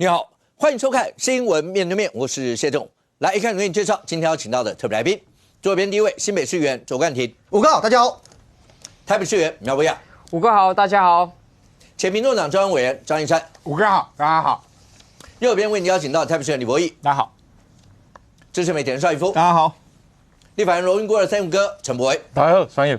你好，欢迎收看《新闻面对面》，我是谢仲。来一看为你介绍今天要请到的特别来宾，左边第一位，新北市议员周冠廷，五哥好，大家好；台北市议员苗博雅，五哥好，大家好；前民众党中央委员张义山，五哥好，大家好；右边为你邀请到台北市议员李博毅，大家好；资深媒体人邵逸夫，大家好；立法院荣誉过的三五哥陈柏惟，大家好，专业。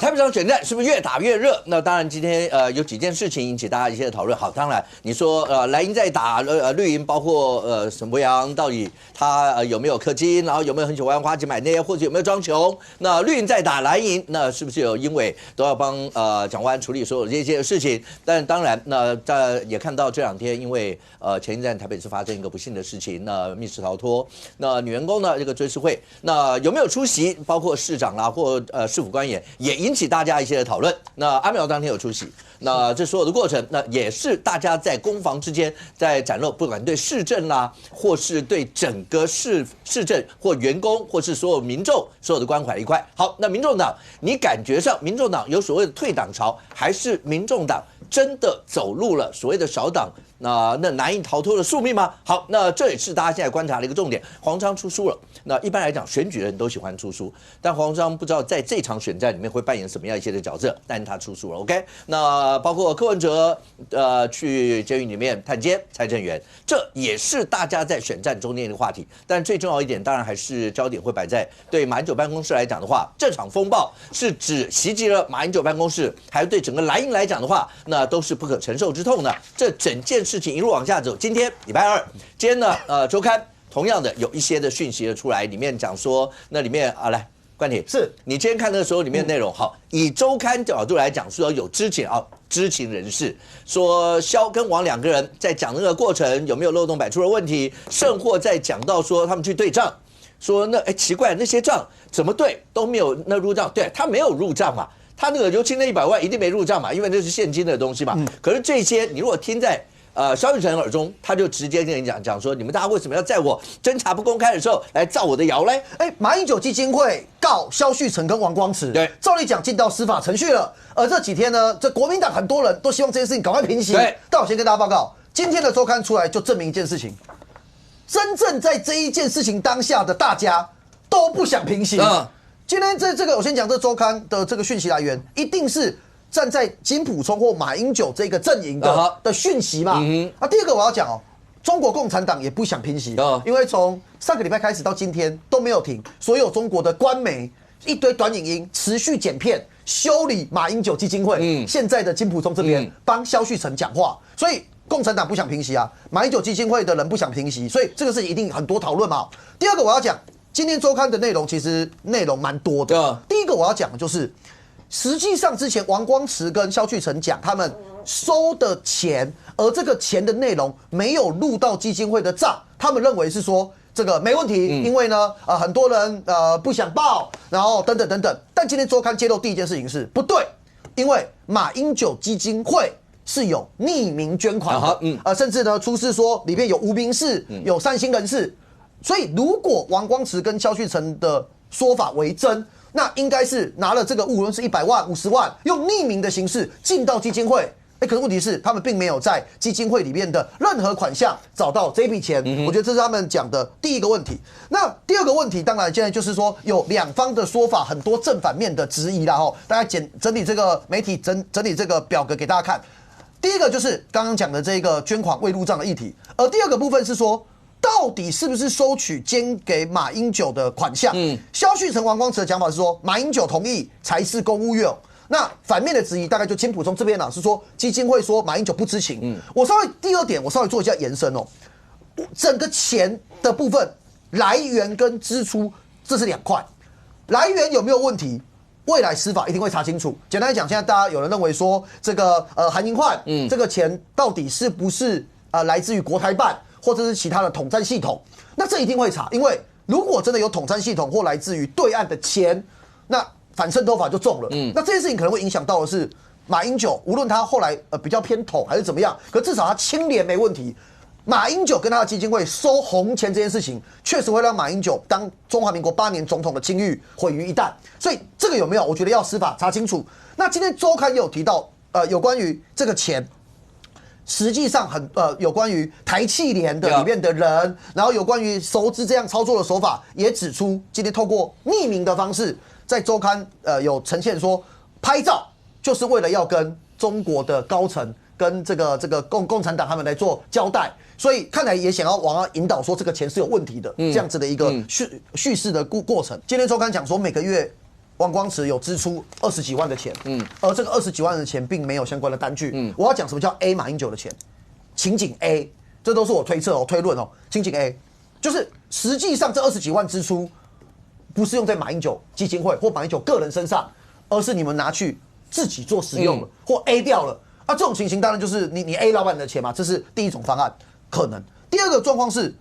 台北场选战是不是越打越热？那当然，今天有几件事情引起大家一些讨论。好，当然你说蓝营在打绿营，包括沈博阳到底他有没有氪金，然后有没有很喜欢花钱买那些，或者有没有装穷？那绿营在打蓝营，那是不是有因为都要帮蒋万安处理所有这些事情？但当然，那也看到这两天，因为前一站台北市发生一个不幸的事情，那密室逃脱，那女员工呢这个追思会，那有没有出席？包括市长啦或市府官员。也引起大家一些的讨论。那阿苗当天有出席，那这所有的过程，那也是大家在攻防之间在展露，不管对市政啦，或是对整个市政或员工，或是所有民众所有的关怀的一块。好，那民众党，你感觉上民众党有所谓的退党潮，还是民众党真的走入了所谓的小党？那难以逃脱的宿命吗？好，那这也是大家现在观察的一个重点。黄章出书了，那一般来讲，选举人都喜欢出书，但黄章不知道在这场选战里面会扮演什么样一些的角色，但是他出书了。OK， 那包括柯文哲去监狱里面探监蔡正元，这也是大家在选战中间的话题。但最重要一点，当然还是焦点会摆在对马英九办公室来讲的话，这场风暴是指袭击了马英九办公室，还是对整个蓝营来讲的话，那都是不可承受之痛的。这整件事情一路往下走，今天礼拜二，今天呢，周刊同样的有一些的讯息的出来，里面讲说，那里面来冠廷，是你今天看的时候里面内容，好，以周刊角度来讲，说有知情人士说萧跟王两个人在讲那个过程有没有漏洞百出的问题，甚或在讲到说他们去对账，说那奇怪那些账怎么对都没有那入账，对他没有入账嘛。他那个刘清那100万一定没入账嘛，因为那是现金的东西嘛。可是这些你如果听在萧玉成耳中，他就直接跟你讲说，你们大家为什么要在我侦查不公开的时候来造我的谣嘞？马英九基金会告萧旭成跟王光慈，对，照理讲进到司法程序了。而这几天呢，这国民党很多人都希望这件事情赶快平息。对，但我先跟大家报告，今天的周刊出来就证明一件事情，真正在这一件事情当下的大家都不想平息。今天这个我先讲这周刊的这个讯息来源，一定是站在金溥聪或马英九这个阵营的讯息嘛。第二个我要讲中国共产党也不想平息，因为从上个礼拜开始到今天都没有停，所有中国的官媒一堆短影音持续剪片修理马英九基金会，现在的金溥聪这边帮萧旭成讲话，所以共产党不想平息啊，马英九基金会的人不想平息，所以这个事情一定很多讨论嘛。第二个我要讲。今天周刊的内容其实内容蛮多的。第一个我要讲的就是，实际上之前王光慈跟萧旭成讲他们收的钱，而这个钱的内容没有入到基金会的账，他们认为是说这个没问题，因为呢很多人不想报，然后等等等等。但今天周刊揭露第一件事情是不对，因为马英九基金会是有匿名捐款的，甚至呢出示说里面有无名氏，有善心人士。所以，如果王光慈跟萧旭成的说法为真，那应该是拿了这个无论是100万、50万，用匿名的形式进到基金会。可是问题是，他们并没有在基金会里面的任何款项找到这笔钱。我觉得这是他们讲的第一个问题。那第二个问题，当然现在就是说有两方的说法，很多正反面的质疑啦。大家整理这个媒体整理这个表格给大家看。第一个就是刚刚讲的这个捐款未入账的议题，而第二个部分是说。到底是不是收取捐给马英九的款项？萧旭成、王光慈的讲法是说，马英九同意才是公务用。那反面的质疑大概就金溥聪这边是说基金会说马英九不知情。我稍微第二点，我稍微做一下延伸整个钱的部分来源跟支出这是两块，来源有没有问题？未来司法一定会查清楚。简单来讲，现在大家有人认为说这个韩银焕这个钱到底是不是来自于国台办？或者是其他的统战系统，那这一定会查，因为如果真的有统战系统或来自于对岸的钱，那反渗透法就中了。那这件事情可能会影响到的是马英九，无论他后来比较偏统还是怎么样，可至少他清廉没问题。马英九跟他的基金会收红钱这件事情，确实会让马英九当中华民国8年总统的清誉毁于一旦。所以这个有没有？我觉得要司法查清楚。那今天周刊也有提到，有关于这个钱。实际上有关于台企联的里面的人，然后有关于熟知这样操作的手法，也指出今天透过匿名的方式，在周刊有呈现说，拍照就是为了要跟中国的高层跟这个共产党他们来做交代，所以看来也想要往引导说这个钱是有问题的，这样子的一个叙事的过程。今天周刊讲说每个月王光池有支出20几万的钱，而这个20几万的钱并没有相关的单据。我要讲什么叫 A 马英九的钱，情景 A， 这都是我推测推论情景 A 就是实际上这20几万支出不是用在马英九基金会或马英九个人身上，而是你们拿去自己做使用了，或 A 掉了。这种情形当然就是你 A 老板的钱嘛，这是第一种方案可能。第二个状况是，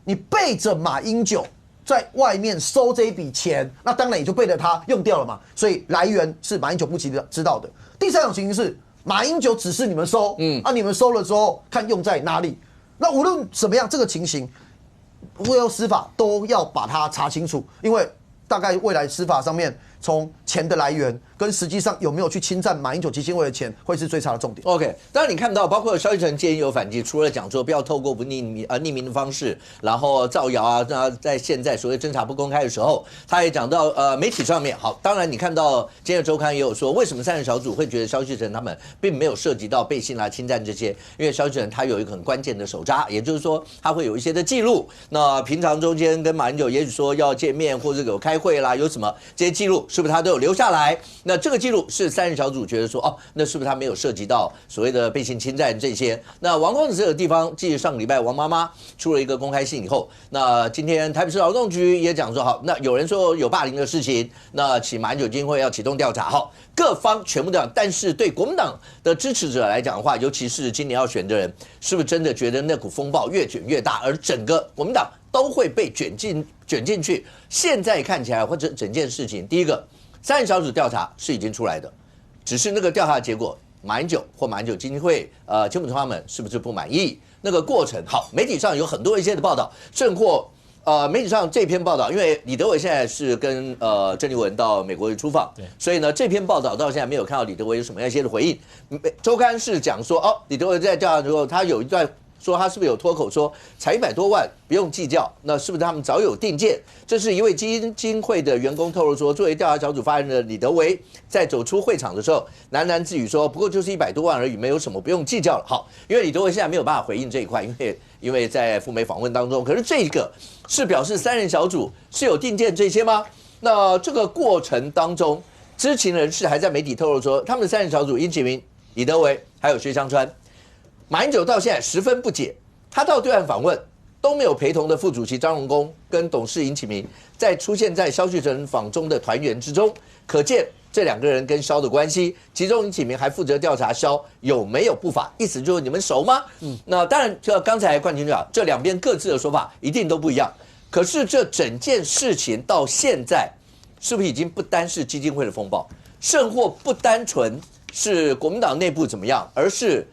你背着马英九在外面收这一笔钱，那当然也就背着他用掉了嘛，所以来源是马英九不知道的。第三种情形是，马英九指示你们收，你们收了之后看用在哪里。那无论怎么样，这个情形，未来司法都要把它查清楚，因为大概未来司法上面，从钱的来源跟实际上有没有去侵占马英九基金会的钱，会是最差的重点。OK， 当然你看到，包括萧奕辰建议有反击，除了讲说不要透过不匿名的方式，然后造谣啊，在现在所谓侦查不公开的时候，他也讲到媒体上面好，当然你看到今日周刊也有说，为什么3人小组会觉得萧奕辰他们并没有涉及到背信啦、侵占这些，因为萧奕辰他有一个很关键的手札，也就是说他会有一些的记录。那平常中间跟马英九也许说要见面或者有开会啦，有什么这些记录。是不是他都有留下来？那这个记录是3人小组觉得说，那是不是他没有涉及到所谓的背信侵占这些？那王光池这个地方，继上个礼拜王妈妈出了一个公开信以后，那今天台北市劳动局也讲说，好，那有人说有霸凌的事情，那请马英九基金会要启动调查，好，各方全部调查。但是对国民党的支持者来讲的话，尤其是今年要选的人，是不是真的觉得那股风暴越卷越大，而整个国民党都会被卷进去？现在看起来，或者整件事情，第一个3人小组调查是已经出来的，只是那个调查的结果，马英九或马英九基金会金溥聪他们是不是不满意？那个过程好，媒体上有很多一些的报道，甚或媒体上这篇报道，因为李德维现在是跟郑丽文到美国去出访，所以呢这篇报道到现在没有看到李德维有什么一些的回应。周刊是讲说，李德维在调查之后，他有一段。说他是不是有脱口说才100多万不用计较？那是不是他们早有定见？这是一位基金会的员工透露说，作为调查小组发言人的李德维在走出会场的时候喃喃自语说：“不过就是100多万而已，没有什么不用计较了。”好，因为李德维现在没有办法回应这一块，因为在赴美访问当中，可是这个是表示3人小组是有定见这些吗？那这个过程当中，知情人士还在媒体透露说，他们的3人小组殷启明、李德维还有薛湘川。马英九到现在十分不解，他到对岸访问都没有陪同的副主席张荣恭跟董事殷启明，在出现在萧旭晨访中的团员之中，可见这2个人跟萧的关系。其中殷启明还负责调查萧有没有不法，意思就是你们熟吗？那当然，就刚才冠军讲，这2边各自的说法一定都不一样。可是这整件事情到现在，是不是已经不单是基金会的风暴，甚或不单纯是国民党内部怎么样，而是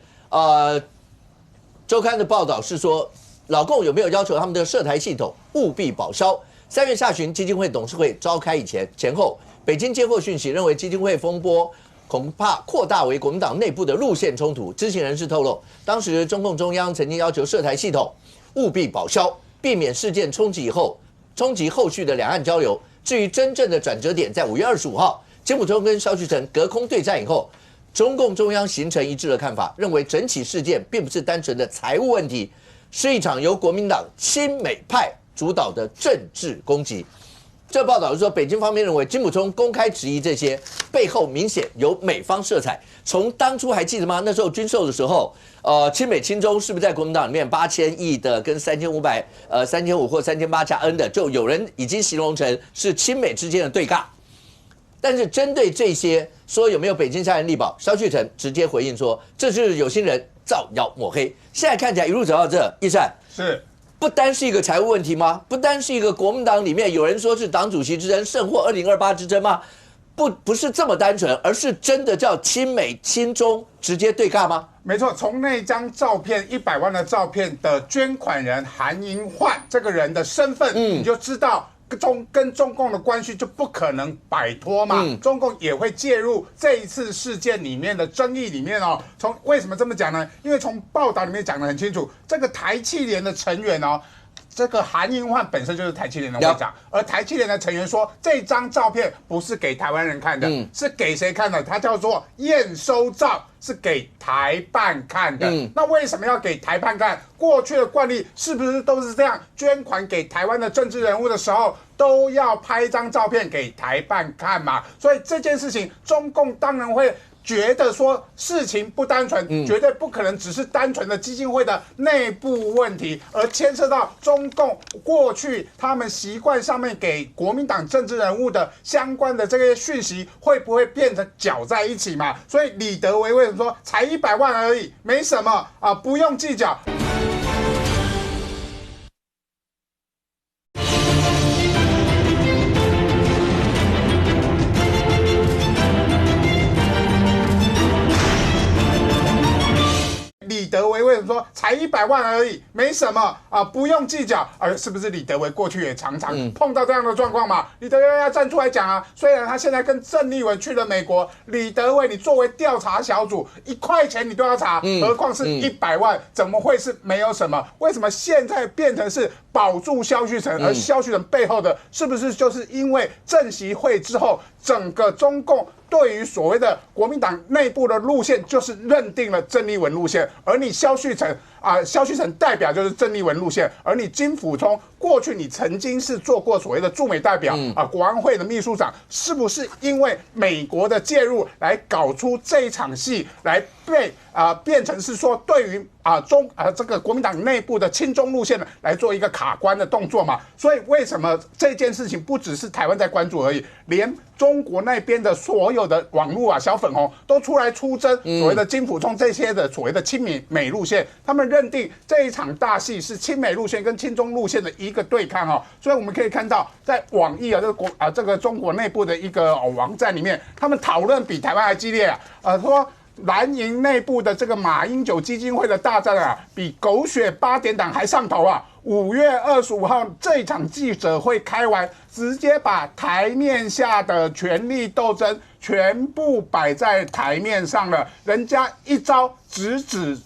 周刊的报道是说，老共有没有要求他们的涉台系统务必保销？3月下旬，基金会董事会召开前后，北京接获讯息，认为基金会风波恐怕扩大为国民党内部的路线冲突。知情人士透露，当时中共中央曾经要求涉台系统务必保销，避免事件冲击后续的两岸交流。至于真正的转折点，在5月25号，金溥聪跟萧旭晨隔空对战以后。中共中央形成一致的看法，认为整起事件并不是单纯的财务问题，是一场由国民党亲美派主导的政治攻击。这报道是说，北京方面认为金溥聪公开质疑这些背后明显有美方色彩。从当初还记得吗？那时候军售的时候，亲美亲中是不是在国民党里面8000亿的跟3500、3500或3800加 N 的，就有人已经形容成是亲美之间的对尬。但是针对这些说有没有北京杀人力保，萧旭晨直接回应说，这是有心人造谣抹黑。现在看起来一路走到这，一善是不单是一个财务问题吗？不单是一个国民党里面有人说是党主席之争，甚或2028之争吗？不是这么单纯，而是真的叫亲美亲中直接对尬吗？没错，从那张照片100万的照片的捐款人韩英焕这个人的身份，你就知道跟中共的关系就不可能摆脱嘛，中共也会介入这一次事件里面的争议里面哦。为什么这么讲呢？因为从报道里面讲得很清楚，这个台企联的成员哦。这个韩英焕本身就是台企联的会长，而台企联的成员说，这张照片不是给台湾人看的，是给谁看的？它叫做验收照，是给台办看的。那为什么要给台办看？过去的惯例是不是都是这样？捐款给台湾的政治人物的时候，都要拍一张照片给台办看嘛？所以这件事情，中共当然会觉得说事情不单纯，绝对不可能只是单纯的基金会的内部问题，而牵涉到中共过去他们习惯上面给国民党政治人物的相关的这些讯息，会不会变成搅在一起嘛？所以李德维为什么说才100万而已，没什么啊，不用计较。李德维为什么说才100万而已，没什么啊，不用计较？而是不是李德维过去也常常碰到这样的状况嘛？李德维要站出来讲啊，虽然他现在跟郑丽文去了美国，李德维你作为调查小组，1块钱你都要查，何况是100万，怎么会是没有什么？为什么现在变成是保住萧旭晨，而萧旭晨背后的是不是就是因为政协会之后，整个中共对于所谓的国民党内部的路线，就是认定了郑丽文路线，而你萧旭晨萧旭晨代表就是郑丽文路线，而你金溥聪过去你曾经是做过所谓的驻美代表国安会的秘书长，是不是因为美国的介入来搞出这一场戏，来变成是说对于这个国民党内部的亲中路线呢来做一个卡关的动作嘛？所以为什么这件事情不只是台湾在关注而已，连中国那边的所有的网络小粉红都出来出征所谓的金溥聪这些的所谓的亲美路线，他们认定这一场大戏是亲美路线跟亲中路线的一个对抗哦。所以我们可以看到，在网易这个中国内部的一个网站里面，他们讨论比台湾还激烈说蓝营内部的这个马英九基金会的大战比狗血8点档还上头5月25号这一场记者会开完，直接把台面下的权力斗争全部摆在台面上了。人家一招直指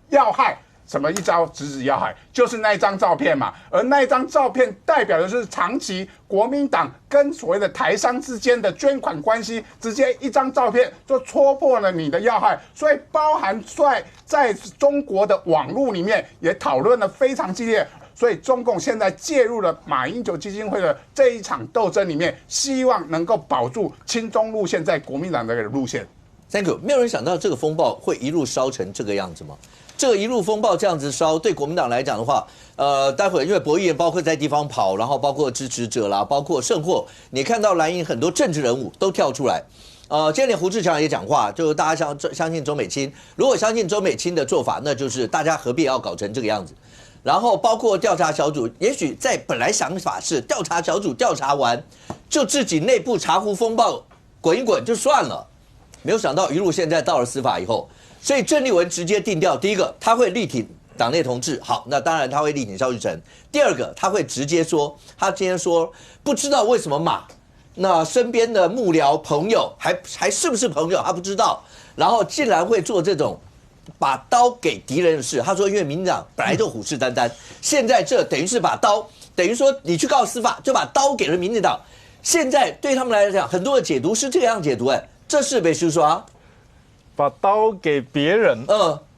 要害。什么一招直指要害，就是那一张照片嘛，而那一张照片代表的是长期国民党跟所谓的台商之间的捐款关系，直接一张照片就戳破了你的要害，所以包含在中国的网络里面也讨论得非常激烈。所以中共现在介入了马英九基金会的这一场斗争里面，希望能够保住亲中路线在国民党的路线。Thank you， 没有人想到这个风暴会一路烧成这个样子吗？这个一路风暴这样子烧，对国民党来讲的话，待会因为博弈包括在地方跑，然后包括支持者啦，包括圣货，你看到蓝营很多政治人物都跳出来。今天连胡志强也讲话，就是大家相信周美青，如果相信周美青的做法，那就是大家何必要搞成这个样子？然后包括调查小组，也许在本来想法是调查小组调查完，就自己内部茶壶风暴滚一滚就算了，没有想到一路现在到了司法以后。所以郑丽文直接定调，第一个他会力挺党内同志，好，那当然他会力挺萧旭晨。第二个他会直接说，他今天说不知道为什么那身边的幕僚朋友还是不是朋友他不知道，然后竟然会做这种把刀给敌人的事。他说因为民进党本来就虎视眈眈，现在这等于是把刀，等于说你去告司法就把刀给了民进党。现在对他们来讲，很多的解读是这个样解读，这是被书说把刀给别人，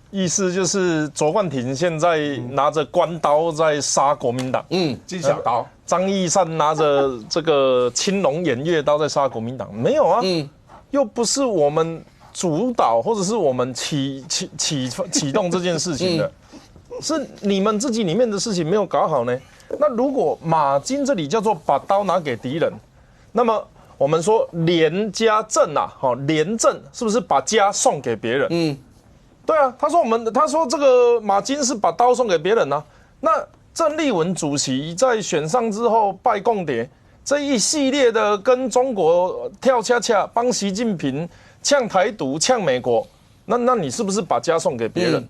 意思就是卓冠廷现在拿着官刀在杀国民党，金小刀，张义善拿着这个青龙偃月刀在杀国民党，没有啊，又不是我们主导或者是我们启动这件事情的，是你们自己里面的事情没有搞好呢。那如果马金这里叫做把刀拿给敌人，那么我们说廉家政廉政是不是把家送给别人？对啊，他说这个马金是把刀送给别人啊。那郑丽文主席在选上之后拜共谍，这一系列的跟中国跳恰恰，帮习近平呛台独、呛美国，那你是不是把家送给别人？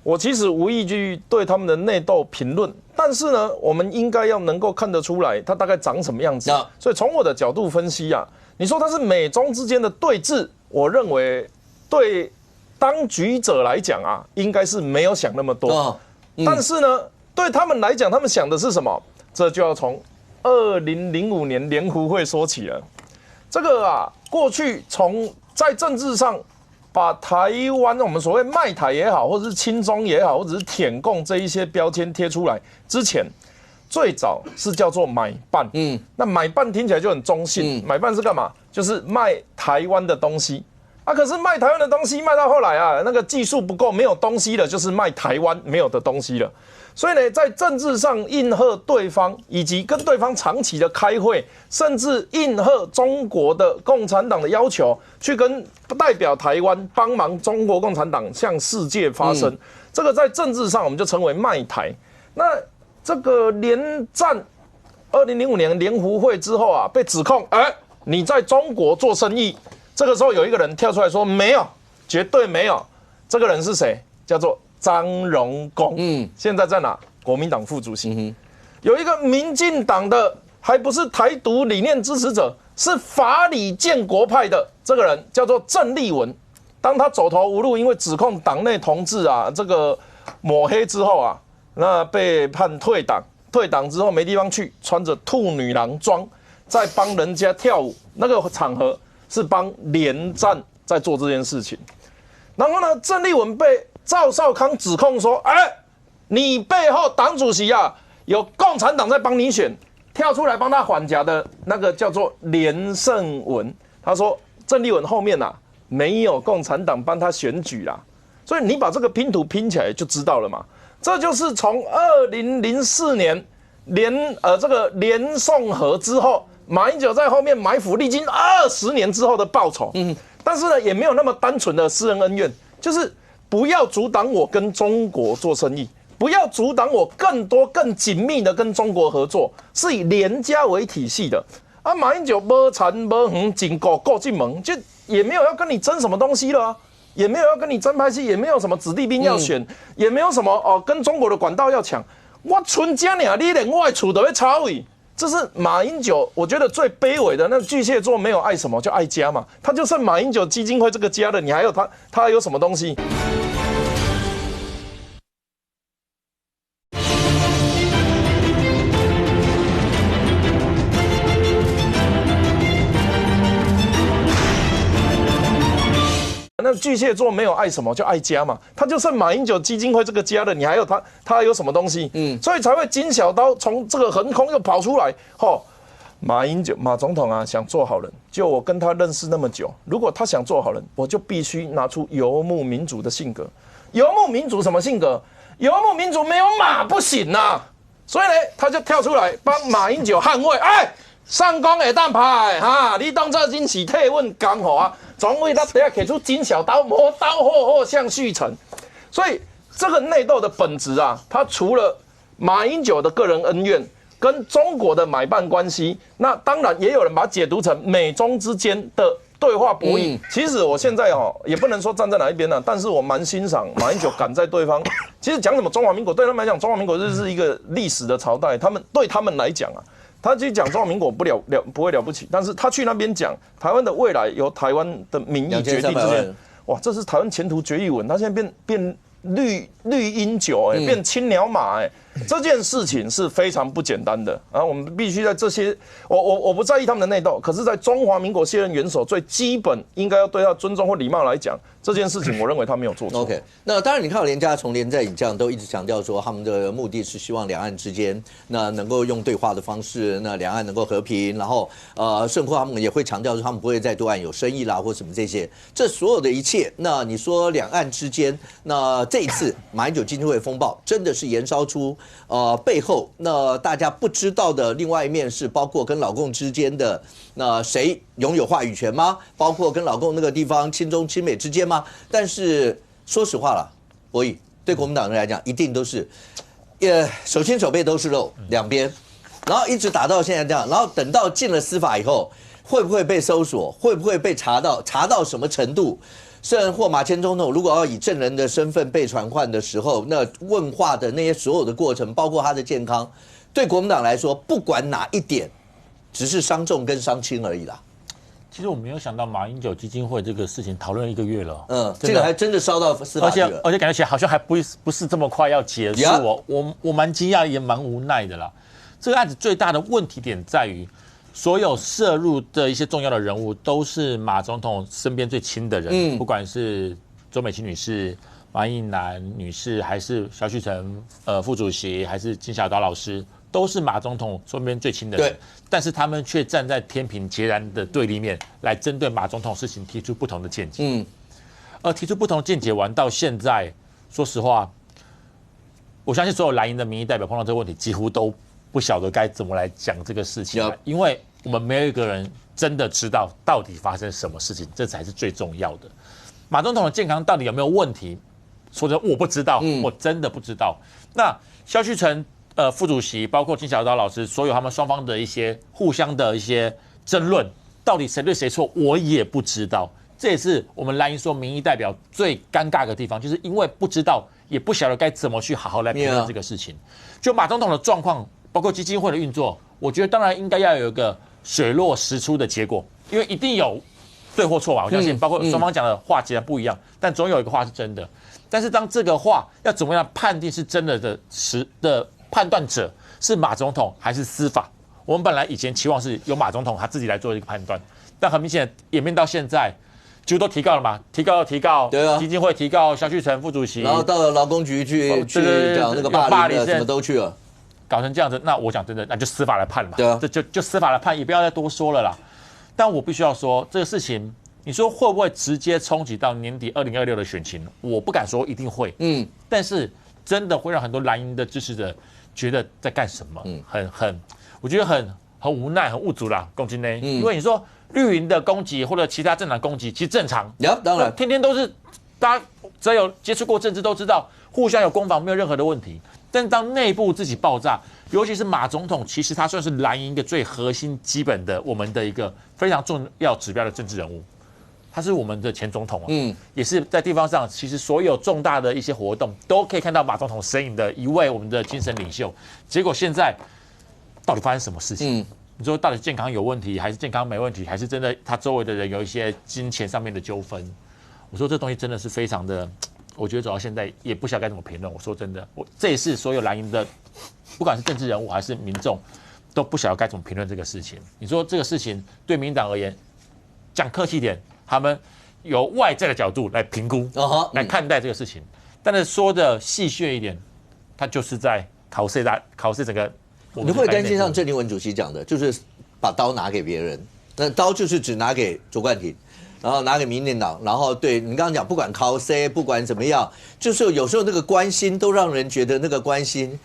我其实无意去对他们的内斗评论，但是呢，我们应该要能够看得出来，它大概长什么样子。所以从我的角度分析啊，你说它是美中之间的对峙，我认为对当局者来讲啊，应该是没有想那么多。但是呢，对他们来讲，他们想的是什么？这就要从2005年联湖会说起了。这个啊，过去在政治上把台湾我们所谓卖台也好，或者是亲中也好，或者是舔共这一些标签贴出来之前，最早是叫做买办。那买办听起来就很中性。买办是干嘛？就是卖台湾的东西啊。可是卖台湾的东西卖到后来啊，那个技术不够，没有东西了，就是卖台湾没有的东西了。所以呢，在政治上应和对方，以及跟对方长期的开会，甚至应和中国的共产党的要求，去跟代表台湾帮忙中国共产党向世界发声。这个在政治上我们就称为卖台。那这个连战2005年联湖会之后啊，被指控，你在中国做生意。这个时候有一个人跳出来说，没有，绝对没有。这个人是谁？叫做张荣恭，现在在哪？国民党副主席。有一个民进党的，还不是台独理念支持者，是法理建国派的，这个人叫做郑丽文。当他走投无路，因为指控党内同志啊这个抹黑之后啊，那被判退党。退党之后没地方去，穿着兔女郎装，在帮人家跳舞。那个场合是帮连战在做这件事情。然后呢，郑丽文被赵少康指控说，你背后党主席啊有共产党在帮你选，跳出来帮他缓颊的那个叫做连胜文，他说郑丽文后面啊没有共产党帮他选举啦，所以你把这个拼图拼起来就知道了嘛。这就是从2004年这个连宋合之后，马英九在后面埋伏，历经20年之后的报仇。但是呢，也没有那么单纯的私人恩怨，就是不要阻挡我跟中国做生意，不要阻挡我更多更紧密的跟中国合作，是以连家为体系的。马英九没缠没横紧狗够进门，就也没有要跟你争什么东西了啊，也没有要跟你争拍戏，也没有什么子弟兵要选，也没有什么跟中国的管道要抢。我存家呢，你连我的厝都要抄伊。这是马英九，我觉得最卑微的。那巨蟹座没有爱什么，就爱家嘛。他就剩马英九基金会这个家了，你还有他还有什么东西？那巨蟹座没有爱什么，就爱家嘛。他就剩马英九基金会这个家了，你还有他还有什么东西？所以才会金小刀从这个横空又跑出来。马总统啊，想做好人，就我跟他认识那么久，如果他想做好人，我就必须拿出游牧民族的性格。游牧民族什么性格？游牧民族没有马不行啊。所以呢，他就跳出来帮马英九捍卫。上公会当派哈，你当这真是替阮讲好啊！总为他等下给出金小刀，磨刀霍霍向续成。所以这个内斗的本质啊，它除了马英九的个人恩怨跟中国的买办关系，那当然也有人把它解读成美中之间的对话博弈。其实我现在也不能说站在哪一边了，但是我蛮欣赏马英九敢在对方。其实讲什么中华民国，对他们来讲，中华民国就是一个历史的朝代，对他们来讲啊。他去讲中华民国不会了不起，但是他去那边讲台湾的未来由台湾的民意决定之间，哇，这是台湾前途决议文。他现在变绿英九变青鸟马这件事情是非常不简单的啊！我们必须在这些，我不在意他们的内斗，可是在中华民国卸任元首最基本应该要对他尊重或礼貌来讲，这件事情我认为他没有做错。OK， 那当然你看到连家从连在引将都一直强调说，他们的目的是希望两岸之间那能够用对话的方式，那两岸能够和平，然后甚或他们也会强调说他们不会在对岸有生意啦或什么这些，这所有的一切，那你说两岸之间，那这一次马英九基金会风暴真的是延烧出背后那大家不知道的另外一面是包括跟老共之间的那谁拥有话语权吗？包括跟老共那个地方亲中亲美之间吗？但是说实话了，博弈对国民党人来讲一定都是手心手背都是肉两边，然后一直打到现在这样，然后等到进了司法以后，会不会被搜索？会不会被查到什么程度？甚或马前总统如果要以证人的身份被传唤的时候，那问话的那些所有的过程，包括他的健康，对国民党来说，不管哪一点，只是伤重跟伤轻而已啦。其实我没有想到马英九基金会这个事情讨论1个月了，这个还真的烧到司法局了，而且感觉起来好像还不是这么快要结束哦。我蛮惊讶也蛮无奈的啦。这个案子最大的问题点在于，所有涉入的一些重要的人物都是马总统身边最亲的人，不管是周美青女士、马英南女士，还是萧旭岑副主席，还是金小刀老师，都是马总统身边最亲的人。对，但是他们却站在天平截然的对立面，来针对马总统事情提出不同的见解。而提出不同的见解完到现在，说实话，我相信所有蓝营的民意代表碰到这个问题，几乎都不晓得该怎么来讲这个事情，因为我们没有一个人真的知道到底发生什么事情，这才是最重要的。马总统的健康到底有没有问题？说真的，我不知道，我真的不知道。那萧旭岑副主席，包括金小刀老师，所有他们双方的一些互相的一些争论，到底谁对谁错，我也不知道。这也是我们蓝营说民意代表最尴尬的地方，就是因为不知道，也不晓得该怎么去好好来评论这个事情。就马总统的状况，包括基金会的运作，我觉得当然应该要有一个水落石出的结果，因为一定有对或错吧。我相信，包括双方讲的话截然不一样，但总有一个话是真的。但是当这个话要怎么样判定是真的的判断者是马总统还是司法？我们本来以前期望是由马总统他自己来做一个判断，但很明显演变到现在，几乎都提告了嘛，提告，对啊，基金会提告萧旭岑副主席，然后到了劳工局去讲那个霸凌的，什么都去了，搞成这样子，那我讲真的，那就司法来判嘛，对啊，就司法来判，也不要再多说了啦。但我必须要说，这个事情，你说会不会直接冲击到年底2026的选情？我不敢说一定会，但是真的会让很多蓝营的支持者觉得在干什么，我觉得很无奈，很无助啦，攻击呢，因为你说绿营的攻击或者其他政党攻击，其实正常，当然，天天都是，大家只要有接触过政治都知道，互相有攻防没有任何的问题。但当内部自己爆炸，尤其是马总统，其实他算是蓝营一个最核心、基本的我们的一个非常重要指标的政治人物。他是我们的前总统也是在地方上，其实所有重大的一些活动都可以看到马总统身影的一位我们的精神领袖。结果现在到底发生什么事情？你说到底健康有问题，还是健康没问题，还是真的他周围的人有一些金钱上面的纠纷？我说这东西真的是非常的，我觉得走到现在也不晓得该怎么评论。我说真的，这也是所有蓝营的，不管是政治人物还是民众，都不晓得该怎么评论这个事情。你说这个事情对民进党而言，讲客气点，他们由外在的角度来评估、来看待这个事情，但是说的细谑一点，他就是在考试整个。你会担心像郑丽文主席讲的，就是把刀拿给别人，那刀就是只拿给卓冠廷，然后拿给民进党，然后对你刚刚讲，不管考试，不管怎么样，就是有时候那个关心都让人觉得那个关心。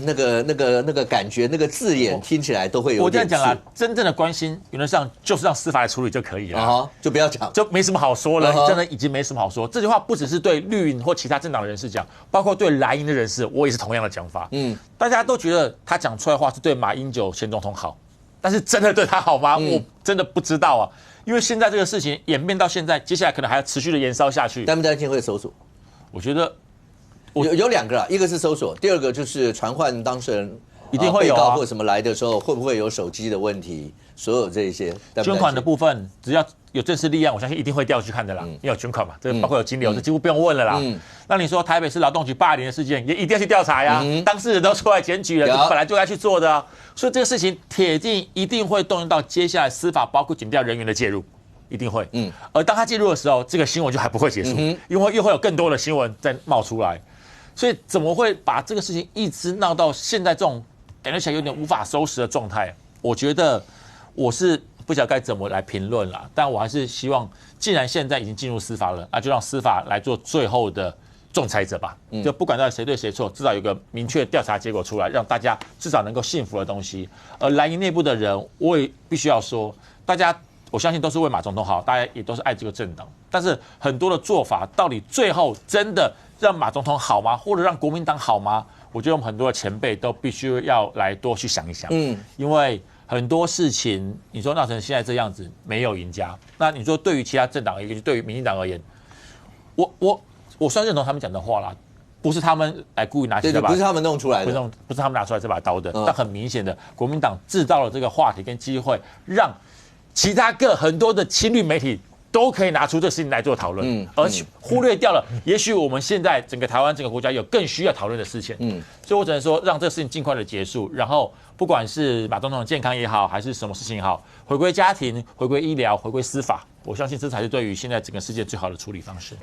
那个感觉，那个字眼听起来都会有点。我这样讲啦，真正的关心，原则上就是让司法来处理就可以了，就不要讲，就没什么好说了。真的已经没什么好说。这句话不只是对绿营或其他政党的人士讲，包括对蓝营的人士，我也是同样的讲法。大家都觉得他讲出来的话是对马英九前总统好，但是真的对他好吗？我真的不知道啊。因为现在这个事情演变到现在，接下来可能还要持续的延烧下去。担不担心会搜索？我觉得。有两个啦，一个是搜索，第二个就是传唤当事人一定会有被告或什么来的时候，会不会有手机的问题？所有这一些捐款的部分，只要有正式立案，我相信一定会调去看的啦。因为有捐款嘛，这个包括有金流，这几乎不用问了啦。那你说台北市劳动局霸凌的事件，也一定要去调查呀。当事人都出来检举了，这本来就该去做的啊。所以这个事情铁定一定会动用到接下来司法，包括检调人员的介入。一定会，而当他介入的时候，这个新闻就还不会结束，因为又会有更多的新闻再冒出来。所以怎么会把这个事情一直闹到现在这种感觉起来有点无法收拾的状态？我觉得我是不晓得该怎么来评论啦，但我还是希望，既然现在已经进入司法了，那就让司法来做最后的仲裁者吧。就不管到底谁对谁错，至少有个明确的调查结果出来，让大家至少能够信服的东西。而蓝营内部的人，我也必须要说，大家我相信都是为马总统好，大家也都是爱这个政党，但是很多的做法到底最后真的让马总统好吗？或者让国民党好吗？我觉得我们很多的前辈都必须要来多去想一想，因为很多事情，你说闹成现在这样子，没有赢家。那你说对于其他政党而言，对于民进党而言，我算认同他们讲的话啦，不是他们来故意拿起这把，不是他们弄出来的，不是他们拿出来这把刀的。但很明显的，国民党制造了这个话题跟机会，让其他很多的亲绿媒体都可以拿出这事情来做讨论，而忽略掉了，也许我们现在整个台湾整个国家有更需要讨论的事情。所以我只能说，让这个事情尽快的结束，然后不管是马总统的健康也好，还是什么事情也好，回归家庭、回归医疗、回归司法，我相信这才是对于现在整个世界最好的处理方式。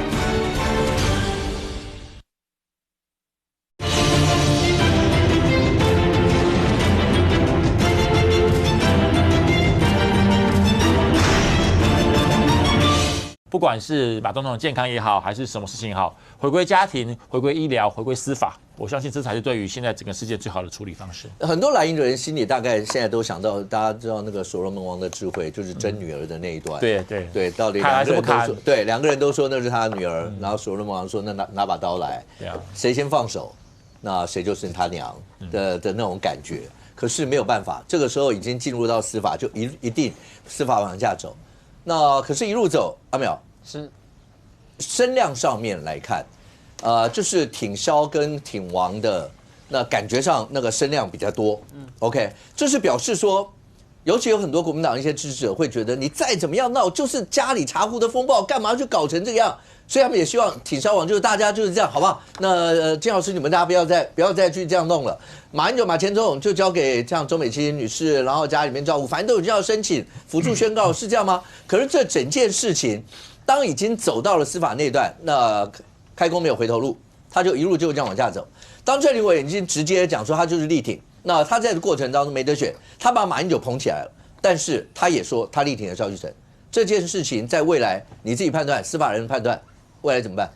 不管是马总统的健康也好，还是什么事情也好，回归家庭、回归医疗、回归司法，我相信这才是对于现在整个世界最好的处理方式。很多蓝营的人心里大概现在都想到，大家知道那个所罗门王的智慧，就是争女儿的那一段。对，到底两个人都说，对，两个人都说那是他的女儿，然后所罗门王说那拿把刀来，谁先放手，那谁就是他娘的那种感觉。可是没有办法，这个时候已经进入到司法，就一定司法往下走。那可是一路走，阿淼是声量上面来看，就是挺萧跟挺王的那感觉上那个声量比较多。OK， 这是表示说，尤其有很多国民党一些支持者会觉得，你再怎么样闹，就是家里茶壶的风暴，干嘛就搞成这样？所以他们也希望挺萧王就是大家就是这样，好不好？那金老师，你们大家不要再去这样弄了。马英九、马前总统就交给像周美青女士，然后家里面照顾，反正都已经要申请辅助宣告，是这样吗？可是这整件事情，当已经走到了司法那一段，那开弓没有回头路，他就一路就这样往下走。当最高委已经直接讲说他就是力挺，那他在这过程当中没得选，他把马英九捧起来了，但是他也说他力挺了萧旭晨。这件事情在未来你自己判断，司法人判断未来怎么办？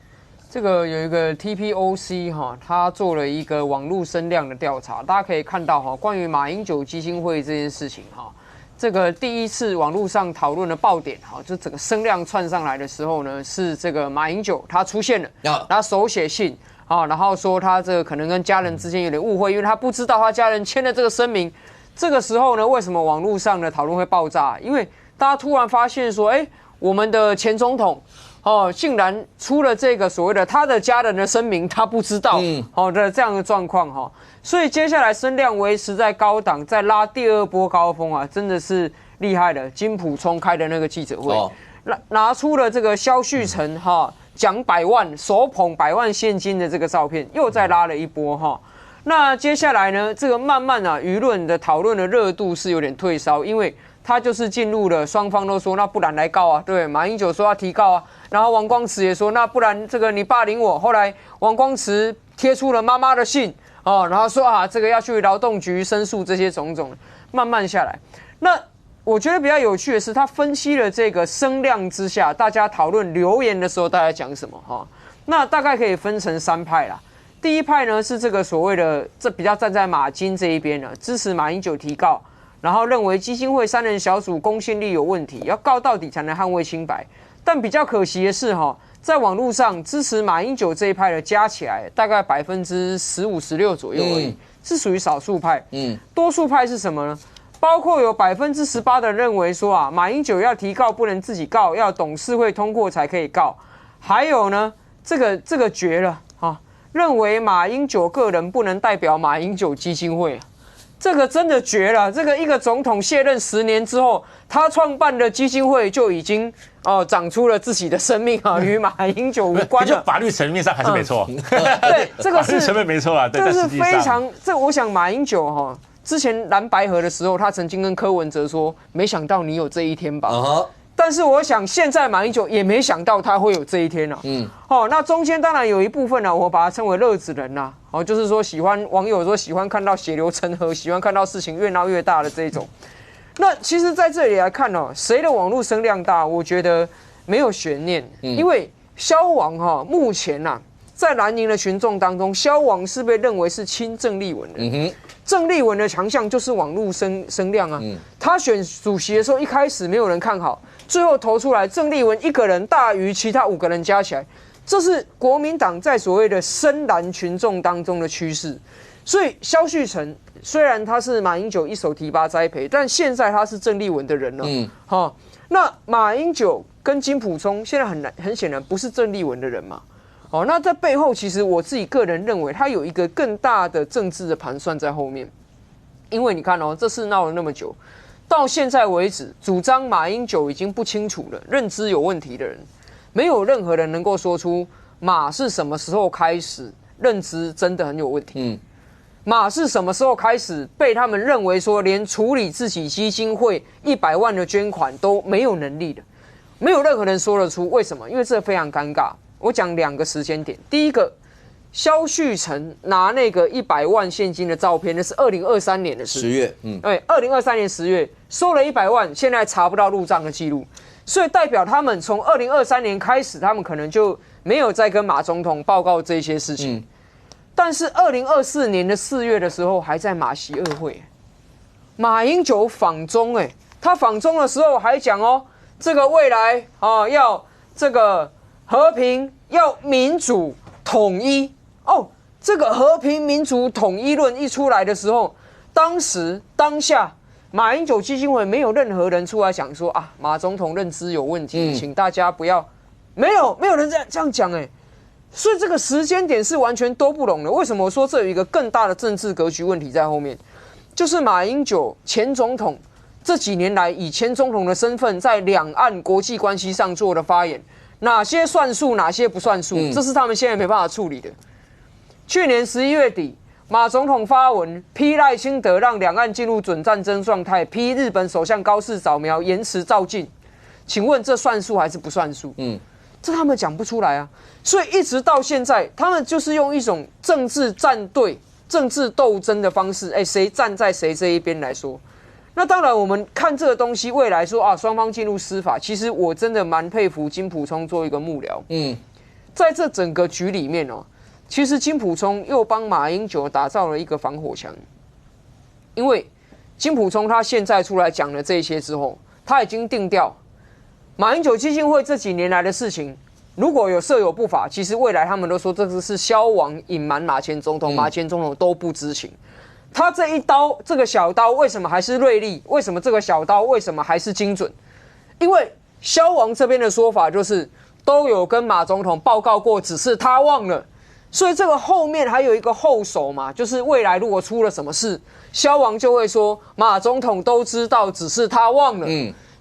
这个有一个 TPOC 哈，他做了一个网络声量的调查，大家可以看到哈，关于马英九基金会这件事情哈，这个第一次网络上讨论的爆点哈，就整个声量窜上来的时候呢，是这个马英九他出现了，他手写信啊，然后说他这个可能跟家人之间有点误会，因为他不知道他家人签了这个声明。这个时候呢，为什么网络上的讨论会爆炸？因为大家突然发现说，我们的前总统。竟然出了这个所谓的他的家人的声明，他不知道的这样的状况哈，所以接下来声量维持在高档，再拉第二波高峰啊，真的是厉害了。金溥聪开的那个记者会，拿出了这个萧旭晨奖100万，手捧100万现金的这个照片，又再拉了一波哈。那接下来呢，这个慢慢舆论的讨论的热度是有点退烧，因为他就是进入了双方都说那不然来告啊，对，马英九说要提告啊，然后王光慈也说那不然这个你霸凌我，后来王光慈贴出了妈妈的信然后说这个要去劳动局申诉这些种种，慢慢下来。那我觉得比较有趣的是，他分析了这个声量之下，大家讨论留言的时候大家讲什么那大概可以分成3派啦。第一派呢是这个所谓的这比较站在马金这一边呢，支持马英九提告。然后认为基金会3人小组公信力有问题，要告到底才能捍卫清白。但比较可惜的是在网络上支持马英九这一派的加起来大概15%、16%左右而已，是属于少数派。多数派是什么呢？包括有18%的认为说马英九要提告不能自己告，要董事会通过才可以告。还有呢，这个绝了认为马英九个人不能代表马英九基金会。这个真的绝了！这个一个总统卸任10年之后，他创办的基金会就已经长出了自己的生命与马英九无关了。就法律层面上还是没错，对，这个是法律层面没错啦。这是非常我想马英九之前蓝白合的时候，他曾经跟柯文哲说，没想到你有这一天吧。但是我想现在马英九也没想到他会有这一天那中间当然有一部分我把它称为乐子人就是说网友说喜欢看到血流成河，喜欢看到事情越闹越大的这一种。那其实在这里来看谁的网络声量大，我觉得没有悬念，因为萧王目前在蓝营的群众当中，萧王是被认为是亲郑丽文的。郑丽文的强项就是网络声量他选主席的时候一开始没有人看好，最后投出来郑丽文一个人大于其他5个人加起来，这是国民党在所谓的深蓝群众当中的趋势。所以萧旭晨虽然他是马英九一手提拔栽培，但现在他是郑丽文的人了。那马英九跟金溥聪现在很显然不是郑丽文的人嘛。那在背后其实我自己个人认为，他有一个更大的政治的盘算在后面。因为你看这事闹了那么久，到现在为止，主张马英九已经不清楚了，认知有问题的人，没有任何人能够说出马是什么时候开始认知真的很有问题。马是什么时候开始被他们认为说连处理自己基金会100万的捐款都没有能力的？没有任何人说得出为什么，因为这非常尴尬。我讲2个时间点，第一个，萧旭晨拿那个100万现金的照片，那是2023年的事，10月，对，2023年10月收了100万，现在查不到入账的记录，所以代表他们从2023年开始，他们可能就没有再跟马总统报告这些事情。但是2024年的4月的时候，还在马习2会，马英九访中，他访中的时候还讲这个未来要这个和平，要民主统一这个和平民主统一论一出来的时候，当下马英九基金会没有任何人出来讲说马总统认知有问题，请大家不要，没有人这样讲所以这个时间点是完全都不拢的。为什么我说这有一个更大的政治格局问题在后面？就是马英九前总统这几年来以前总统的身份在两岸国际关系上做的发言，哪些算数，哪些不算数，这是他们现在没办法处理的。去年11月底，马总统发文批赖清德让两岸进入准战争状态，批日本首相高市早苗延迟照进，请问这算数还是不算数？这他们讲不出来啊。所以一直到现在，他们就是用一种政治站队、政治斗争的方式，谁站在谁这一边来说。那当然，我们看这个东西，未来说双方进入司法，其实我真的蛮佩服金溥聪做一个幕僚。在这整个局里面其实金溥聪又帮马英九打造了一个防火墙，因为金溥聪他现在出来讲了这些之后，他已经定调马英九基金会这几年来的事情，如果有涉有不法，其实未来他们都说这个是萧王隐瞒马前总统，马前总统都不知情。他这一刀，这个小刀为什么还是锐利？为什么这个小刀为什么还是精准？因为萧王这边的说法就是都有跟马总统报告过，只是他忘了。所以这个后面还有一个后手嘛，就是未来如果出了什么事，萧王就会说马总统都知道，只是他忘了。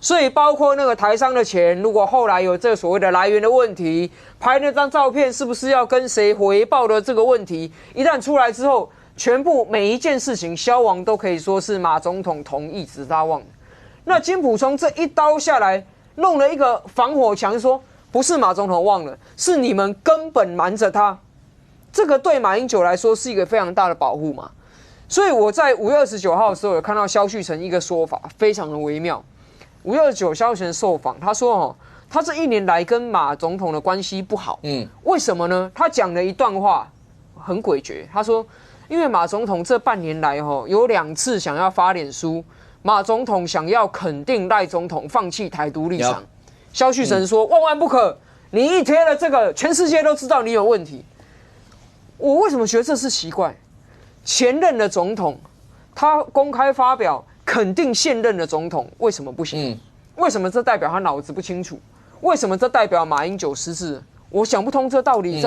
所以包括那个台商的钱，如果后来有这所谓的来源的问题，拍那张照片是不是要跟谁回报的这个问题，一旦出来之后，全部每一件事情，萧王都可以说是马总统同意，只是他忘了。那金溥聪这一刀下来，弄了一个防火墙，说不是马总统忘了，是你们根本瞒着他。这个对马英九来说是一个非常大的保护嘛。所以我在5月29号的时候有看到萧旭晨一个说法，非常的微妙。5月29萧旭晨受访，他说他这1年来跟马总统的关系不好。为什么呢？他讲了一段话很诡谲，他说因为马总统这半年来有2次想要发脸书，马总统想要肯定赖总统放弃台独立场。萧旭晨说万万不可，你一贴了这个，全世界都知道你有问题。我为什么觉得这是奇怪？前任的总统他公开发表肯定现任的总统，为什么不行？为什么这代表他脑子不清楚？为什么这代表马英九失智？我想不通这道理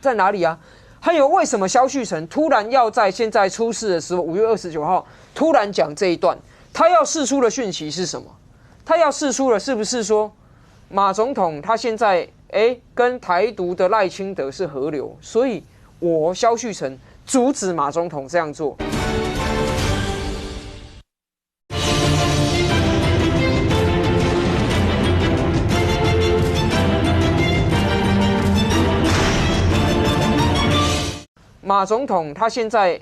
在哪里啊？还有为什么萧旭晨突然要在现在出事的时候，5月29号突然讲这一段？他要释出的讯息是什么？他要释出的是不是说马总统他现在跟台独的赖清德是合流，所以我萧旭晨阻止马总统这样做？马总统他现在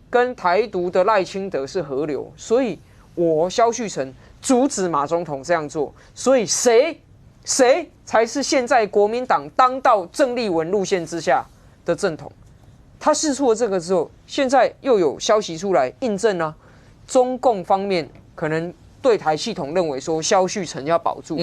跟台独的赖清德是合流，所以我萧旭晨阻止马总统这样做，所以谁才是现在国民党当道郑丽文路线之下的正统？他释出了这个之后，现在又有消息出来印证啊，中共方面可能对台系统认为说萧旭晨要保住。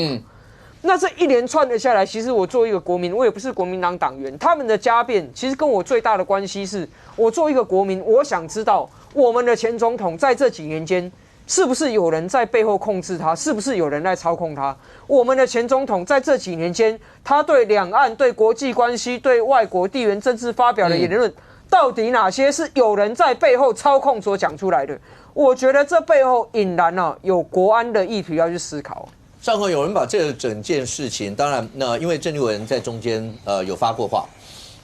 那这一连串的下来，其实我作为一个国民，我也不是国民党党员，他们的家变其实跟我最大的关系是，我作为一个国民，我想知道我们的前总统在这几年间，是不是有人在背后控制他，是不是有人在操控他？我们的前总统在这几年间，他对两岸、对国际关系、对外国地缘政治发表的言论，到底哪些是有人在背后操控所讲出来的？我觉得这背后隐然有国安的议题要去思考。上回有人把这整件事情，当然那因为郑丽文在中间有发过话，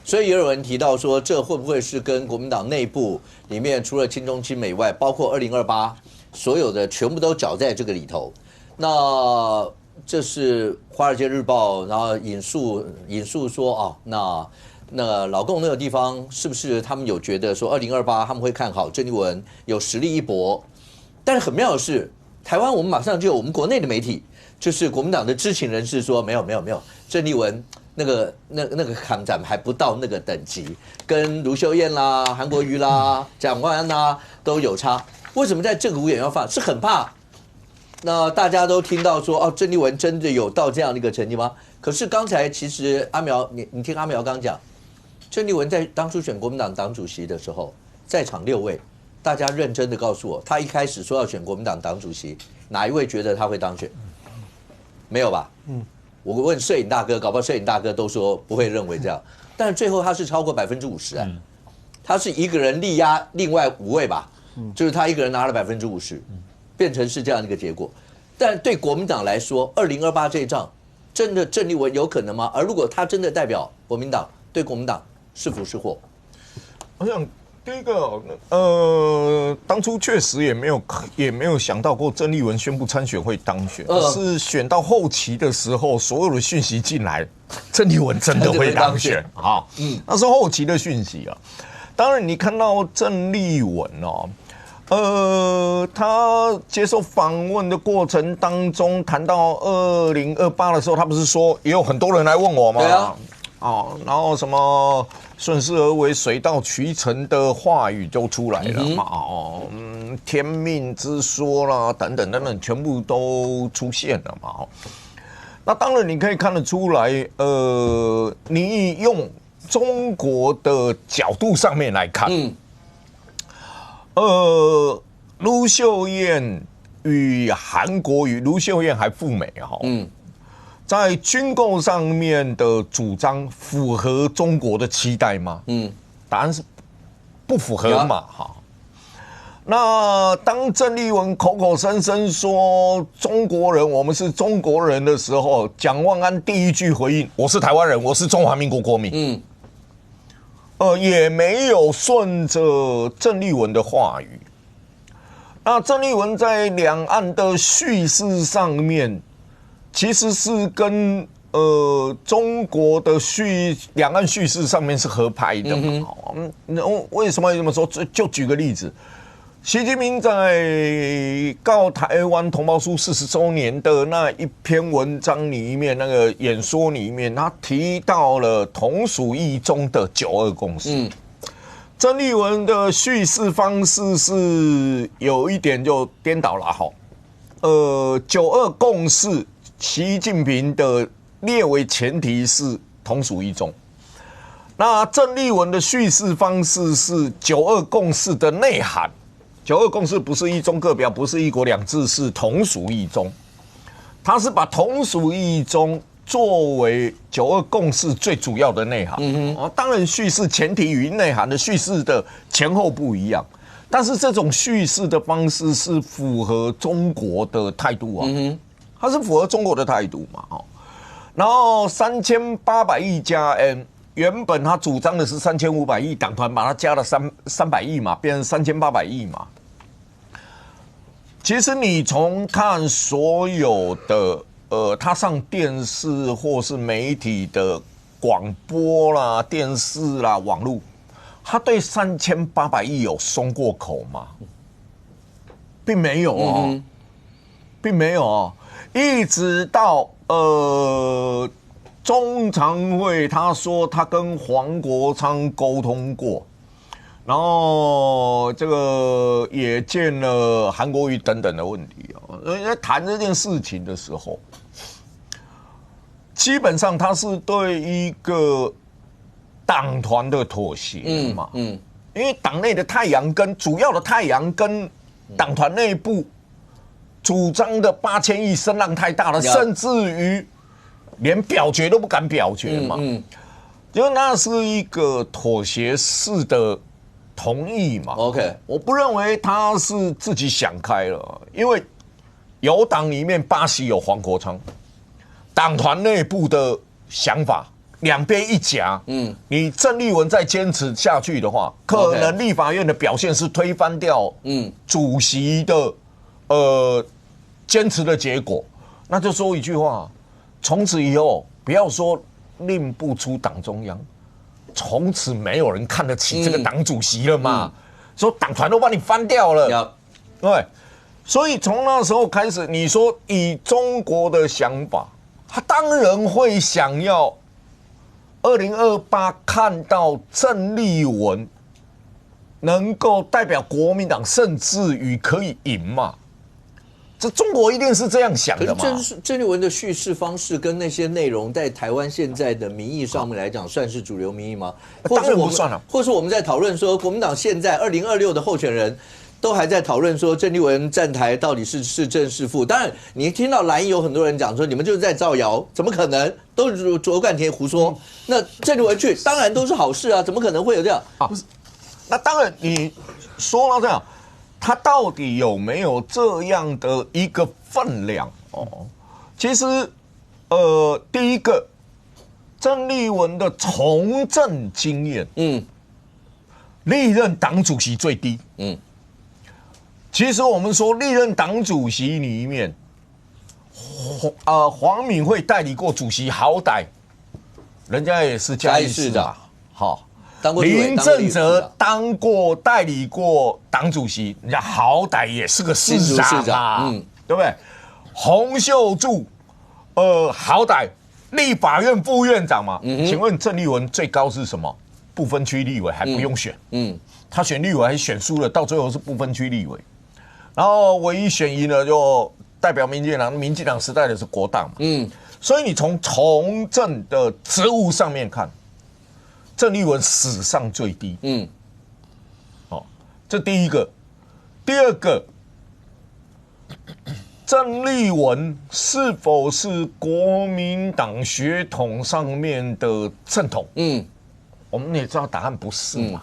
所以也有人提到说，这会不会是跟国民党内部里面除了亲中亲美外，包括2028所有的全部都搅在这个里头？那这是《华尔街日报》，然后引述说那老共那个地方是不是他们有觉得说2028他们会看好郑丽文有实力一搏？但是很妙的是，台湾我们马上就有我们国内的媒体，就是国民党的知情人士说没有，郑丽文那个抗战还不到那个等级，跟卢秀燕啦、韩国瑜啦、蒋万安啦都有差。为什么在这个五眼要放？是很怕那大家都听到说郑丽文真的有到这样的一个成绩吗？可是刚才其实阿苗，你听阿苗刚讲。郑丽文在当初选国民党党主席的时候，在场6位，大家认真的告诉我，他一开始说要选国民党党主席，哪一位觉得他会当选？没有吧？我问摄影大哥，搞不好摄影大哥都说不会认为这样，但是最后他是超过50%啊，他是一个人力压另外5位吧，就是他一个人拿了50%，变成是这样的一个结果。但对国民党来说，2028这一仗，真的郑丽文有可能吗？而如果他真的代表国民党，对国民党是福是祸？我想第一个，当初确实也没有想到过郑丽文宣布参选会当选，是选到后期的时候，所有的讯息进来，郑丽文真的会当选啊，那是后期的讯息啊。当然，你看到郑丽文他接受访问的过程当中，谈到2028的时候，他不是说也有很多人来问我吗？对啊。然后什么顺势而为、水到渠成的话语就出来了嘛，天命之说啦，等等，全部都出现了嘛。那当然你可以看得出来，你用中国的角度上面来看，卢秀燕与韩国瑜，卢秀燕还赴美在军购上面的主张符合中国的期待吗？答案是不符合嘛。那当郑丽文口口声声说中国人，我们是中国人的时候，蒋万安第一句回应：我是台湾人，我是中华民国国民。也没有顺着郑丽文的话语。那郑丽文在两岸的叙事上面，其实是跟中国的两岸叙事上面是合拍的嘛。为什么这么说？就举个例子，习近平在告台湾同胞书40周年的那一篇文章里面，那个演说里面，他提到了同属一中的9·2共识。郑丽文的叙事方式是有一点就颠倒了9·2共识，习近平的列为前提是同属一中。那郑丽文的叙事方式是9·2共识的内涵。9·2共识不是一中各表，不是一国两制，是同属一中。他是把同属一中作为9·2共识最主要的内涵。当然叙事前提与内涵的叙事的前后不一样，但是这种叙事的方式是符合中国的态度啊。它是符合中国的态度嘛。然后3800亿加 N， 原本他主张的是3500亿，党团把它加了300亿嘛，变成3800亿嘛。其实你从看所有的他上电视或是媒体的广播啦、电视啦、网络，他对3800亿有松过口吗？并没有并没有一直到中常会他说他跟黄国昌沟通过，然后这个也见了韩国瑜等等的问题在谈这件事情的时候，基本上他是对一个党团的妥协嘛，因为党内的太阳跟主要的太阳跟党团内部主张的8000亿声浪太大了，甚至于连表决都不敢表决嘛，因为那是一个妥协式的同意嘛。OK， 我不认为他是自己想开了，因为有党里面巴西有黄国昌。党团内部的想法，两边一夹，你郑丽文再坚持下去的话，可能立法院的表现是推翻掉，主席的坚持的结果。那就说一句话，从此以后不要说令不出党中央，从此没有人看得起这个党主席了嘛，说党团都把你翻掉了，对，所以从那时候开始，你说以中国的想法。他当然会想要2028看到郑丽文能够代表国民党，甚至于可以赢嘛？这中国一定是这样想的嘛？可是郑丽文的叙事方式跟那些内容，在台湾现在的民意上面来讲，算是主流民意吗？当然不算了。或是我们在讨论说，国民党现在2026的候选人。都还在讨论说郑丽文站台到底是正是负。当然，你听到蓝营有很多人讲说，你们就是在造谣，怎么可能？都是左冠廷胡说。那郑丽文去，当然都是好事啊，怎么可能会有这样？不是，那当然你说到这样，他到底有没有这样的一个分量？其实，第一个，郑丽文的从政经验，历任党主席最低，其实我们说历任党主席里面，黄敏惠代理过主席，好歹人家也是嘉义市的，好，林正哲当过代理过党主席，人家好歹也是个市长嘛，对不对？洪秀柱，好歹立法院副院长嘛，请问郑丽文最高是什么？不分区立委还不用选，他选立委还选输了，到最后是不分区立委。然后唯一选赢了就代表民进党，民进党时代的是国党嘛，所以你从政的职务上面看，郑丽文史上最低，这第一个，第二个，郑丽文是否是国民党血统上面的正统？我们也知道答案不是嘛。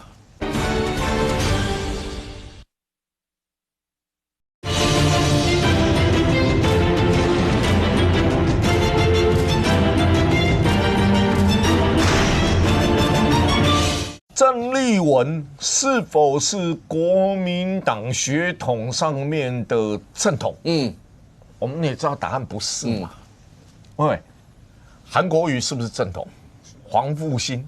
郑丽文是否是国民党血统上面的正统？我们也知道答案不是嘛。对，韩国瑜是不是正统？黄复兴，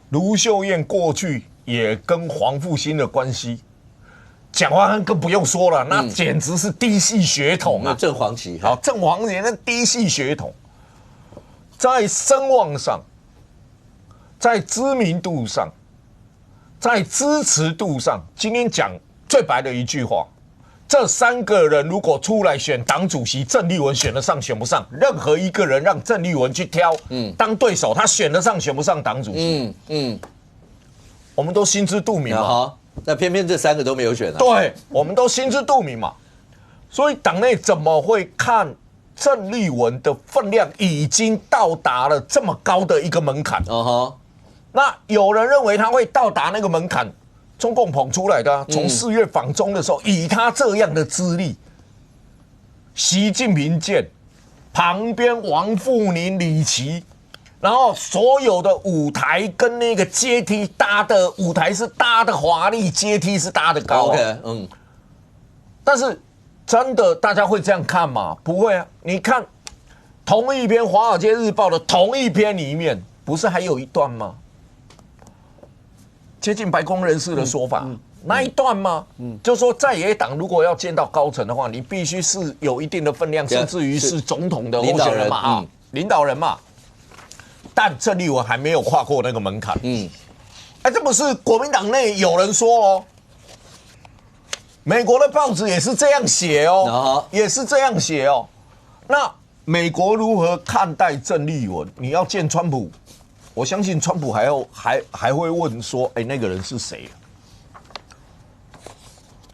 卢秀燕过去也跟黄复兴的关系，蒋万安更不用说了，那简直是嫡系血统啊！正黄旗，好，正黄旗那嫡系血统，在声望上。在知名度上，在支持度上，今天讲最白的一句话，这三个人如果出来选党主席，郑丽文选得上选不上，任何一个人让郑丽文去挑当对手，他选得上选不上党主席，我们都心知肚明嘛。那偏偏这三个都没有选啊。对，我们都心知肚明嘛。所以党内怎么会看郑丽文的分量已经到达了这么高的一个门槛？那有人认为他会到达那个门槛，中共捧出来的啊，从4月访中的时候，以他这样的资历，习近平见，旁边王富宁、李琦，然后所有的舞台跟那个阶梯搭的舞台是搭的华丽，阶梯是搭的高啊。但是真的大家会这样看吗？不会啊！你看同一篇《华尔街日报》的同一篇里面，不是还有一段吗？接近白宫人士的说法，那一段吗？就说在野党如果要见到高层的话，你必须是有一定的分量，甚至于是总统的候选人嘛，领导人嘛。但郑丽文还没有跨过那个门槛。这不是国民党内有人说哦，美国的报纸也是这样写哦，也是这样写哦。那美国如何看待郑丽文？你要见川普，我相信川普还会问说，那个人是谁？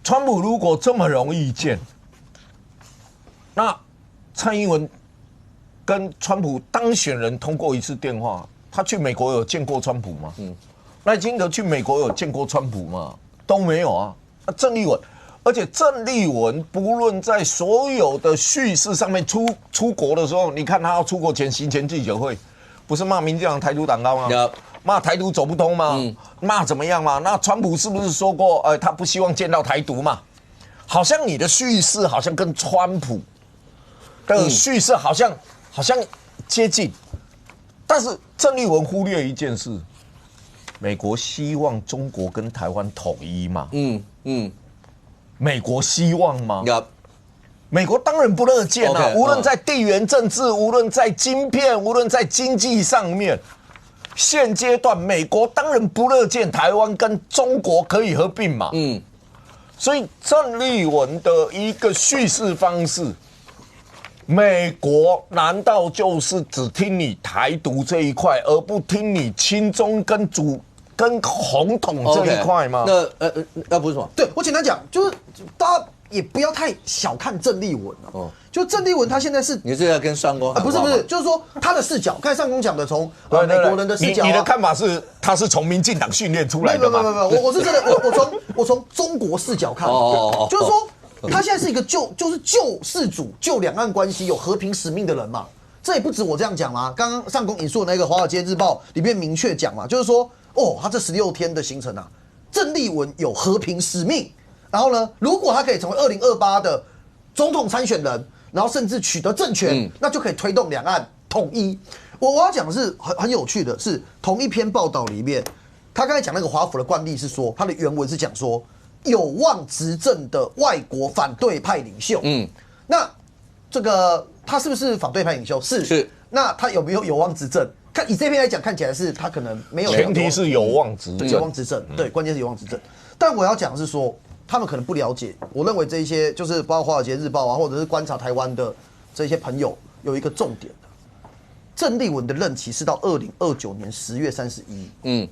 川普如果这么容易见，那蔡英文跟川普当选人通过一次电话，他去美国有见过川普吗？赖清德去美国有见过川普吗？都没有啊。郑丽文。而且郑丽文不论在所有的叙事上面出国的时候，你看他要出国前行前记者会，不是骂民进党台独党高吗？骂台独走不通吗？骂怎么样吗？那川普是不是说过，他不希望见到台独嘛？好像你的叙事好像跟川普的叙事好像接近，但是郑丽文忽略一件事，美国希望中国跟台湾统一嘛？美国希望吗？美国当然不乐见啊！无论在地缘政治，无论在晶片，无论在经济上面，现阶段美国当然不乐见台湾跟中国可以合并嘛。所以郑丽文的一个叙事方式，美国难道就是只听你台独这一块，而不听你亲中跟红统这一块吗？那不是什么？对，我简单讲，就是大家也不要太小看郑丽文了。就郑丽文他现在是，你是要跟上公不是，就是说他的视角，看上公讲的从美国人的视角，你的看法是他是从民进党训练出来的吗？没有，我是真的，我从中国视角看，就是说他现在是一个就是救世主、救两岸关系有和平使命的人嘛。这也不止我这样讲嘛，刚刚上公引述的那个《华尔街日报》里面明确讲嘛，就是说。他这16天的行程啊，郑丽文有和平使命。然后呢，如果他可以成为2028的总统参选人，然后甚至取得政权，那就可以推动两岸统一。我要讲的是很有趣的是，同一篇报道里面，他刚才讲那个华府的惯例是说，他的原文是讲说有望执政的外国反对派领袖。那这个他是不是反对派领袖？是。那他有没有望执政？以这篇来讲，看起来是他可能没有。前提是有望执政，有望执政，对，关键是有望执政。但我要讲的是说，他们可能不了解。我认为这一些就是包括《华尔街日报》啊，或者是观察台湾的这些朋友，有一个重点的，郑丽文的任期是到2029年10月31日。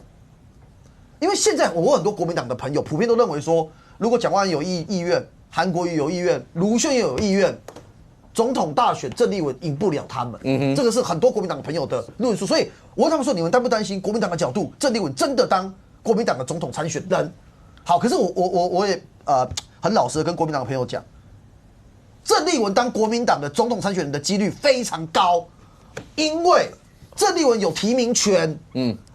因为现在我问很多国民党的朋友，普遍都认为说，如果蒋万安有意愿，韩国瑜有意愿，卢秀燕有意愿。总统大选，郑丽文赢不了他们，这个是很多国民党朋友的论述，所以我问他们说，你们担不担心国民党的角度，郑丽文真的当国民党的总统参选人？好，可是我也很老实的跟国民党的朋友讲，郑丽文当国民党的总统参选人的几率非常高，因为郑丽文有提名权，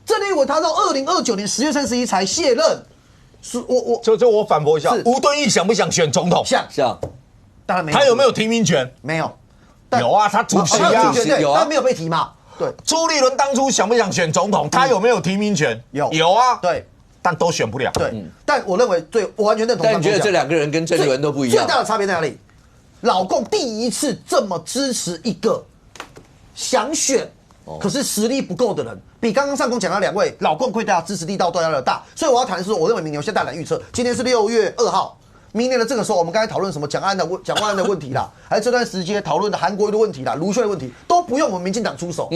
郑丽文他到2029年10月31日才卸任，我反驳一下，吴敦义想不想选总统？想。当然没有，他有没有提名权？没有，有啊，他主席啊，有啊，但没有被提嘛。对，朱立伦当初想不想选总统？他有没有提名权？有啊，对，但都选不了。对，但我认为我完全认同。但你觉得这两个人跟郑丽文都不一样？最大的差别在哪里？老共第一次这么支持一个想选，可是实力不够的人，比刚刚上公讲的两位老共会大支持力道都要的大。所以我要谈的是，我认为明年我现在大胆预测，今天是6月2号。明年的这个时候，我们刚才讨论什么蒋万安的问题啦，还有这段时间讨论的韩国瑜的问题啦、卢秀的问题，都不用我们民进党出手。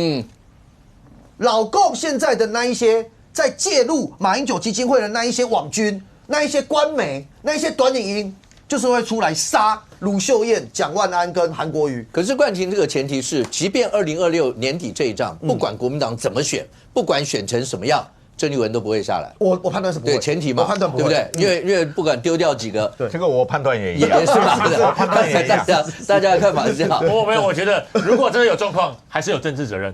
老共现在的那一些在介入马英九基金会的那一些网军、那一些官媒、那一些短影音，就是会出来杀卢秀燕、蒋万安跟韩国瑜。可是冠廷这个前提是，即便2026年底这一仗，不管国民党怎么选，不管选成什么样。郑丽文都不会下来，我判断是不会，对前提嘛，我判断不会，对不对？因为不管丢掉几个，对这个我判断也一样，也是嘛，我判断也一样，大家的看法是这样。我觉得如果真的有状况，还是有政治责任。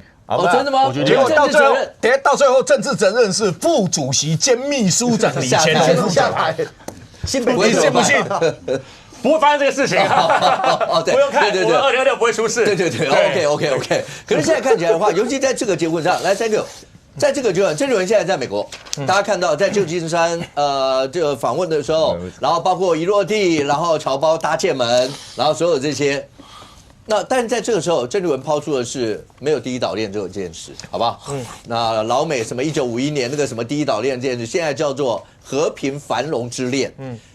真的吗？我觉得结果到最后，政治责任是副主席兼秘书长李乾隆下台，新北你信不信？不会发生这个事情，不用看，我们266不会出事。对 ，OK。可是现在看起来的话，尤其在这个节目上，来3个。在这个阶段，郑丽文现在在美国，大家看到在旧金山这个访问的时候，然后包括一落地，然后侨胞搭建门，然后所有这些，但在这个时候，郑丽文抛出的是没有第一岛链这件事，好不好？那老美什么1951年那个什么第一岛链这件事，现在叫做和平繁荣之链。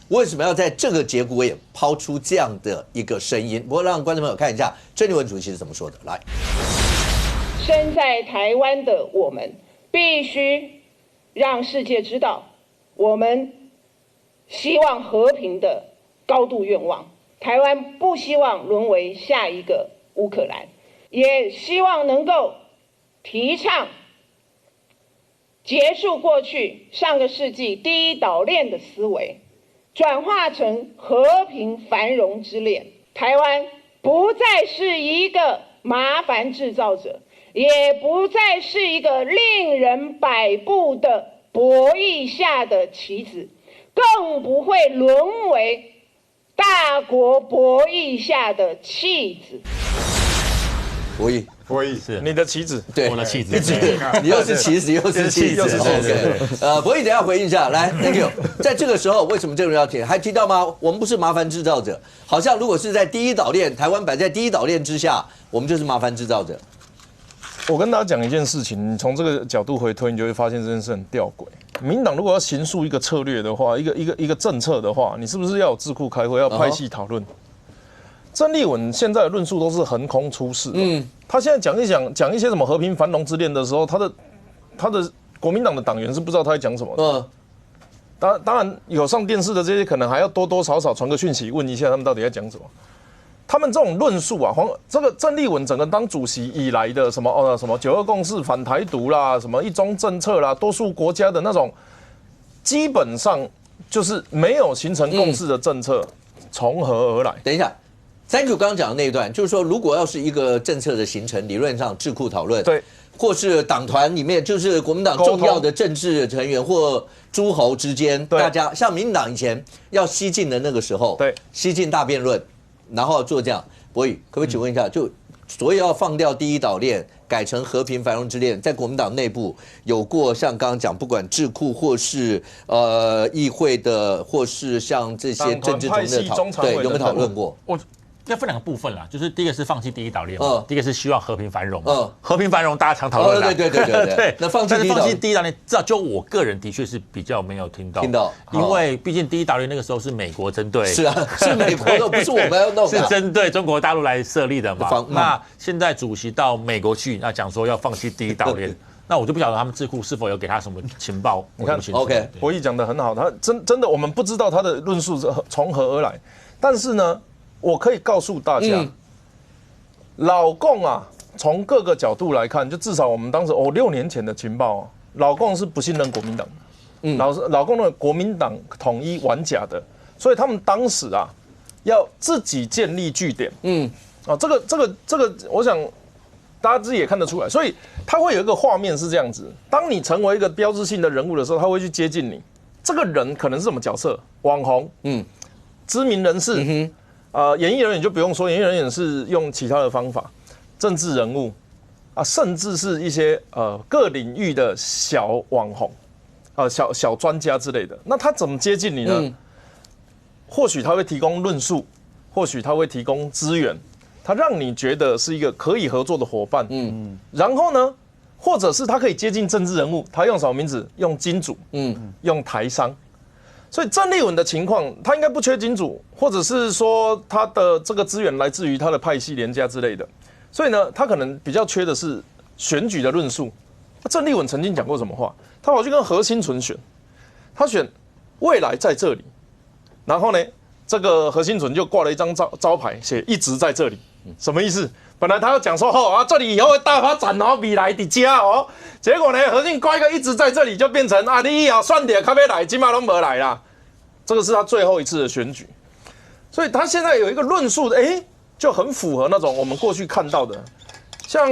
为什么要在这个节骨眼抛出这样的一个声音？不过让观众朋友看一下郑丽文主席是怎么说的。来，身在台湾的我们，必须让世界知道，我们希望和平的高度愿望。台湾不希望沦为下一个乌克兰，也希望能够提倡结束过去上个世纪第一岛链的思维，转化成和平繁荣之链。台湾不再是一个麻烦制造者，也不再是一个令人摆布的博弈下的棋子，更不会沦为大国博弈下的弃子。博弈是你的棋子，对，我的棋子，你又是棋子又是弃子，博弈等一下回应一下，来 ，Thank you。在这个时候，为什么这个人要提？还提到吗？我们不是麻烦制造者，好像如果是在第一岛链，台湾摆在第一岛链之下，我们就是麻烦制造者。我跟大家讲一件事情，你从这个角度回推，你就会发现这件事很吊诡。民党如果要行述一个策略的话，一个政策的话，你是不是要有智库开会，要派系讨论？郑丽文现在的论述都是横空出世，他现在讲一些什么和平繁荣之恋的时候，他的国民党的党员是不知道他在讲什么的。当然有上电视的这些，可能还要多多少少传个讯息问一下他们到底在讲什么。他们这种论述啊，这个郑丽文整个当主席以来的什么9·2共识、反台独啦，什么一中政策啦，多数国家的那种，基本上就是没有形成共识的政策，从何而来？等一下。Thank you， 刚刚讲的那一段，就是说，如果要是一个政策的形成，理论上智库讨论，对，或是党团里面，就是国民党重要的政治成员或诸侯之间，大家像民进党以前要西进的那个时候，对，西进大辩论，然后做这样。博宇，可不可以请问一下，就所以要放掉第一岛链，改成和平繁荣之链，在国民党内部有过像刚刚讲，不管智库或是议会的，或是像这些政治中的对，有没有讨论过？要分两个部分啦，就是第一个是放弃第一岛链嘛，第一个是希望和平繁荣嘛，和平繁荣大家常讨论啦，对。那放弃第一岛链，至少就我个人的确是比较没有听到，因为毕竟第一岛链那个时候是美国针对，是啊，是美国的，不是我们要弄的，是针对中国大陆来设立的嘛。那现在主席到美国去，那讲说要放弃第一岛链。那我就不晓得他们智库是否有给他什么情报。你看 ，OK， 博弈讲得很好，他真的我们不知道他的论述是从何而来，但是呢。我可以告诉大家，老共啊，从各个角度来看，就至少我们当时6年前的情报老共是不信任国民党的，老共的国民党统一玩假的，所以他们当时啊要自己建立据点，这个，我想大家自己也看得出来，所以他会有一个画面是这样子：当你成为一个标志性的人物的时候，他会去接近你。这个人可能是什么角色？网红，知名人士。演艺人员就不用说，演艺人员是用其他的方法，政治人物啊，甚至是一些各领域的小网红，小专家之类的。那他怎么接近你呢？或许他会提供论述，或许他会提供资源，他让你觉得是一个可以合作的伙伴。然后呢，或者是他可以接近政治人物，他用什么名字？用金主，用台商。所以郑丽文的情况，他应该不缺金主，或者是说他的这个资源来自于他的派系联家之类的。所以呢，他可能比较缺的是选举的论述。郑丽文曾经讲过什么话？他跑去跟何新存选，他选未来在这里，然后呢，这个何新存就挂了一张招牌，写一直在这里，什么意思？本来他要讲说这里以后会大发展未来的家结果呢，何信挂一个一直在这里，就变成你算点咖啡来，今晚都没来啦。这个是他最后一次的选举，所以他现在有一个论述就很符合那种我们过去看到的，像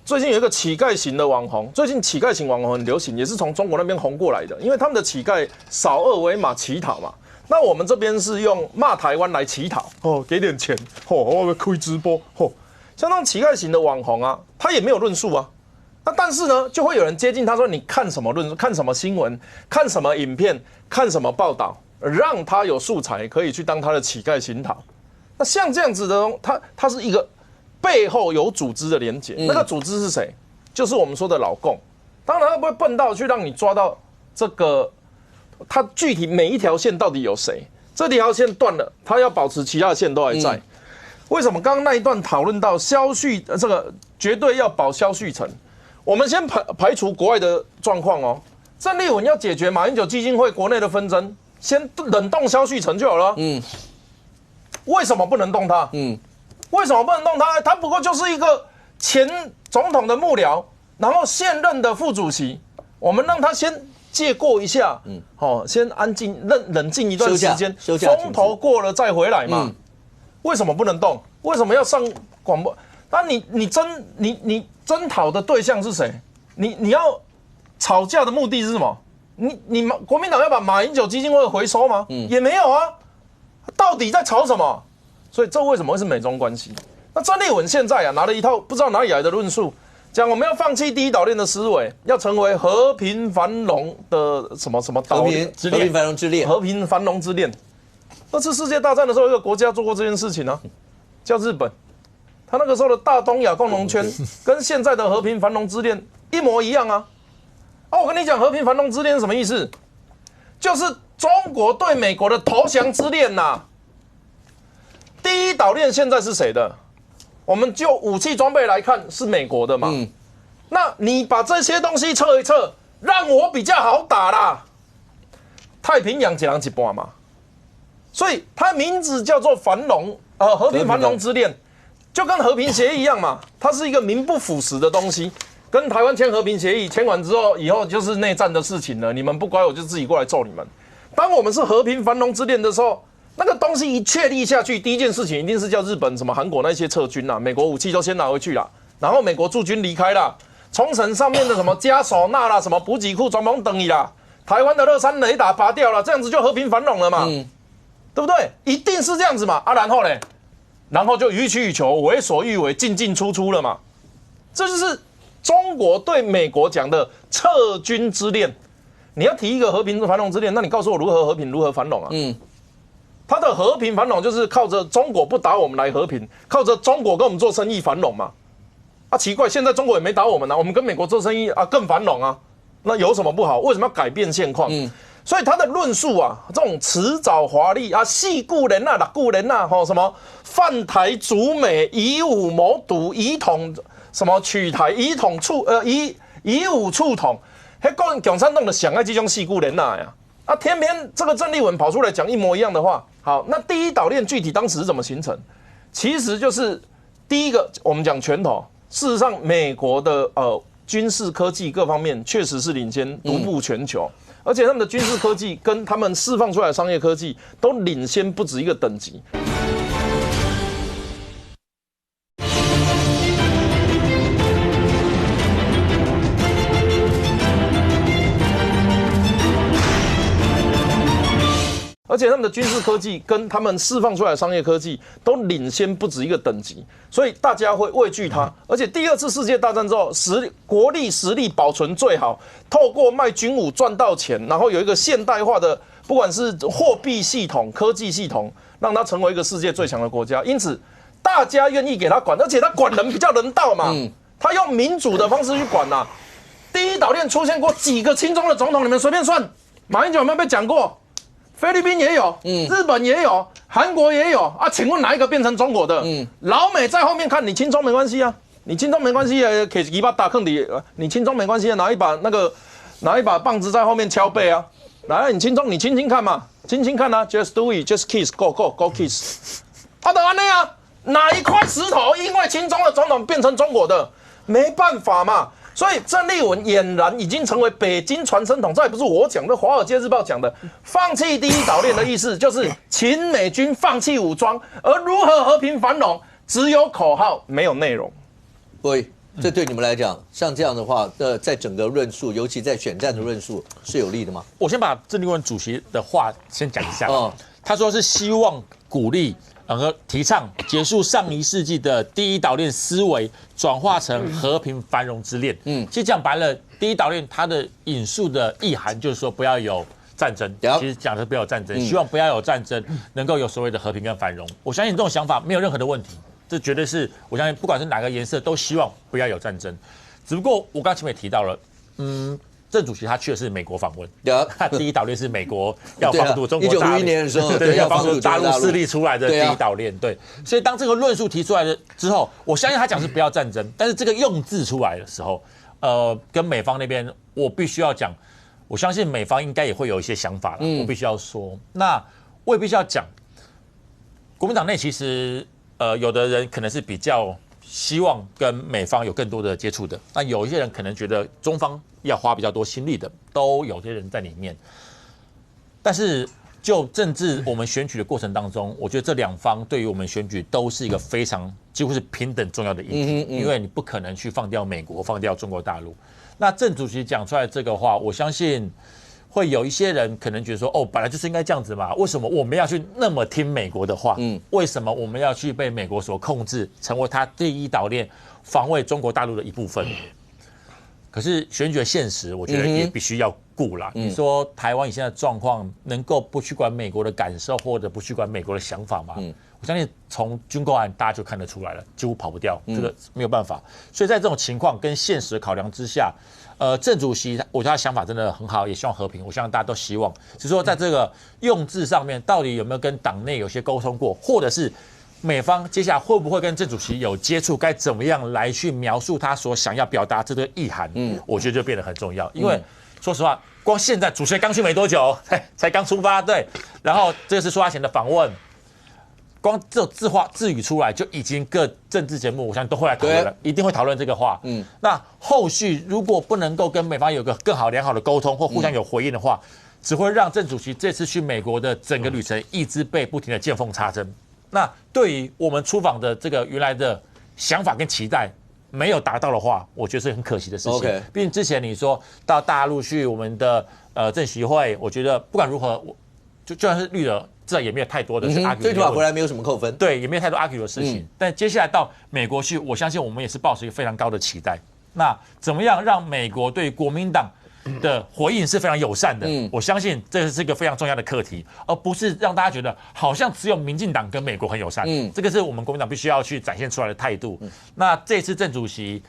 最近有一个乞丐型的网红，最近乞丐型网红很流行，也是从中国那边红过来的，因为他们的乞丐扫2维码乞讨嘛。那我们这边是用骂台湾来乞讨给点钱我会开直播像那种乞丐型的网红啊，他也没有论述啊。那但是呢，就会有人接近他说：“你看什么论述？看什么新闻？看什么影片？看什么报道？让他有素材可以去当他的乞丐行讨。”那像这样子的，他是一个背后有组织的连结。那个组织是谁？就是我们说的老共。当然，他不会笨到去让你抓到这个，他具体每一条线到底有谁？这条线断了，他要保持其他的线都还在。为什么？刚刚那一段讨论到这个绝对要保萧旭岑，我们先排除国外的状况哦。郑丽文要解决马英九基金会国内的纷争，先冷冻萧旭岑就好了。为什么不能动他？为什么不能动他？他不过就是一个前总统的幕僚，然后现任的副主席，我们让他先借过一下，先安静冷静一段时间，风头过了再回来嘛。为什么不能动？为什么要上广播？那你征讨的对象是谁？你要吵架的目的是什么？你国民党要把马英九基金会回收吗？也没有啊。到底在吵什么？所以这为什么会是美中关系？那郑丽文现在拿了一套不知道哪里来的论述，讲我们要放弃第一岛链的思维，要成为和平繁荣的什么岛链？和平繁荣之恋。和平繁荣之恋。二次世界大战的时候，有一个国家做过这件事情啊，叫日本。他那个时候的大东亚共荣圈，跟现在的和平繁荣之恋一模一样啊。我跟你讲，和平繁荣之恋是什么意思？就是中国对美国的投降之恋呐。第一岛链现在是谁的？我们就武器装备来看，是美国的嘛。那你把这些东西撤一撤，让我比较好打啦。太平洋一人一半嘛。所以它名字叫做和平繁荣之恋，就跟和平协议一样嘛，它是一个名不副实的东西。跟台湾签和平协议，签完之后，以后就是内战的事情了。你们不乖，我就自己过来揍你们。当我们是和平繁荣之恋的时候，那个东西一确立下去，第一件事情一定是叫日本、韩国那些撤军啦，美国武器都先拿回去啦，然后美国驻军离开啦，冲绳上面的什么加手纳啦、什么补给库全部等你啦，台湾的乐山雷达拔掉了，这样子就和平繁荣了嘛。对不对？一定是这样子嘛然后呢？然后就予取予求，为所欲为，进进出出了嘛。这就是中国对美国讲的撤军之恋。你要提一个和平繁荣之恋，那你告诉我如何和平，如何繁荣啊？他的和平繁荣就是靠着中国不打我们来和平，靠着中国跟我们做生意繁荣嘛。奇怪，现在中国也没打我们啊，我们跟美国做生意更繁荣啊，那有什么不好？为什么要改变现况？所以他的论述这种辞藻华丽四故人六故人什么犯台逐美，以武谋独，以统什么取台，以武促统，那共产党的想爱这种四故人呀。偏偏这个郑丽文跑出来讲一模一样的话。好，那第一岛链具体当时是怎么形成？其实就是第一个，我们讲拳头。事实上，美国的军事科技各方面确实是领先，独步全球。而且他们的军事科技跟他们释放出来的商业科技都领先不止一个等级。而且他们的军事科技跟他们释放出来的商业科技都领先不止一个等级，所以大家会畏惧它。而且第二次世界大战之后，国力实力保存最好，透过卖军武赚到钱，然后有一个现代化的，不管是货币系统、科技系统，让它成为一个世界最强的国家。因此，大家愿意给他管，而且他管人比较人道嘛，他用民主的方式去管呐。第一岛链出现过几个亲中的总统，你们随便算，马英九有没有被讲过？菲律宾也有，日本也有，韩国也有请问哪一个变成中国的？老美在后面看，你亲中没关系啊，你亲中没关系可以一把打坑你，你亲中没关系拿一把棒子在后面敲背啊，来，你亲中，你亲亲看嘛，亲亲看啊 ，just do it， just kiss，go kiss， 就这样哪一块石头因为亲中的总统变成中国的？没办法嘛。所以郑丽文俨然已经成为北京传声筒，这也不是我讲的，《华尔街日报》讲的。放弃第一岛链的意思就是请美军放弃武装，而如何和平繁荣，只有口号，没有内容。对，这对你们来讲，像这样的话，在整个论述，尤其在选战的论述，是有利的吗？我先把郑丽文主席的话先讲一下。他说是希望鼓励。提倡结束上一世纪的第一岛链思维，转化成和平繁荣之恋。其实讲白了，第一岛链它的引述的意涵就是说不要有战争。其实讲的不要有战争，希望不要有战争，能够有所谓的和平跟繁荣。我相信这种想法没有任何的问题，这绝对是我相信不管是哪个颜色都希望不要有战争。只不过我刚才前面也提到了，郑主席他去的是美国访问，有他第一岛链是美国要防堵中国大陆1951年的时候，对，要防堵大陆势力出来的第一岛链，对。所以当这个论述提出来的之后，我相信他讲是不要战争，但是这个用字出来的时候，跟美方那边我必须要讲，我相信美方应该也会有一些想法了，我必须要说，那我也必须要讲，国民党内其实有的人可能是比较希望跟美方有更多的接触的，那有一些人可能觉得中方要花比较多心力的，都有些人在里面。但是就政治我们选举的过程当中，我觉得这两方对于我们选举都是一个非常几乎是平等重要的议题，因为你不可能去放掉美国，放掉中国大陆。那郑主席讲出来这个话，我相信会有一些人可能觉得说，哦，本来就是应该这样子嘛，为什么我们要去那么听美国的话？为什么我们要去被美国所控制，成为他第一岛链，防卫中国大陆的一部分？可是选举的现实，我觉得也必须要顾啦。你说台湾以现在的状况，能够不去管美国的感受，或者不去管美国的想法吗？我相信从军购案大家就看得出来了，几乎跑不掉，这个没有办法。所以在这种情况跟现实的考量之下，郑主席我觉得他想法真的很好，也希望和平，我相信大家都希望。只是说在这个用字上面，到底有没有跟党内有些沟通过，或者是美方接下来会不会跟郑主席有接触，该怎么样来去描述他所想要表达这个意涵？我觉得就变得很重要。因为说实话，光现在主席刚去没多久，才刚出发，对，然后这个是出发前的访问。光这种字语出来，就已经各政治节目，我相信都会来讨论了，一定会讨论这个话。那后续如果不能够跟美方有个更好良好的沟通，或互相有回应的话，只会让郑主席这次去美国的整个旅程一直被不停的见缝插针。那对于我们出访的这个原来的想法跟期待没有达到的话，我觉得是很可惜的事情。毕竟之前你说到大陆去我们的政协会，我觉得不管如何，就算是绿的。这也没有太多的是 argue， 最起码回来没有什么扣分，对，也没有太多 argue 的事情。但接下来到美国去，我相信我们也是抱持一个非常高的期待。那怎么样让美国对国民党的回应是非常友善的？我相信这是一个非常重要的课题，而不是让大家觉得好像只有民进党跟美国很友善。这个是我们国民党必须要去展现出来的态度。那这次郑主席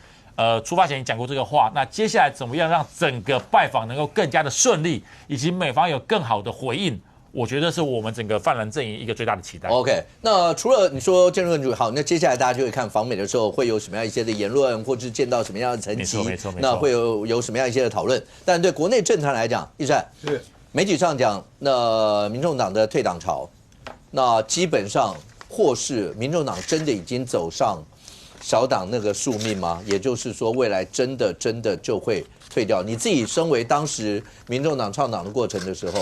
出发前讲过这个话，那接下来怎么样让整个拜访能够更加的顺利，以及美方有更好的回应？我觉得是我们整个泛蓝阵营一个最大的期待。OK， 那除了你说建论主好，那接下来大家就会看访美的时候会有什么样一些的言论，或是见到什么样的层级，没错，那会有什么样一些的讨论。但对国内政坛来讲，一善是媒体上讲，那民众党的退党潮，那基本上或是民众党真的已经走上小党那个宿命吗？也就是说，未来真的就会退掉？你自己身为当时民众党创党的过程的时候，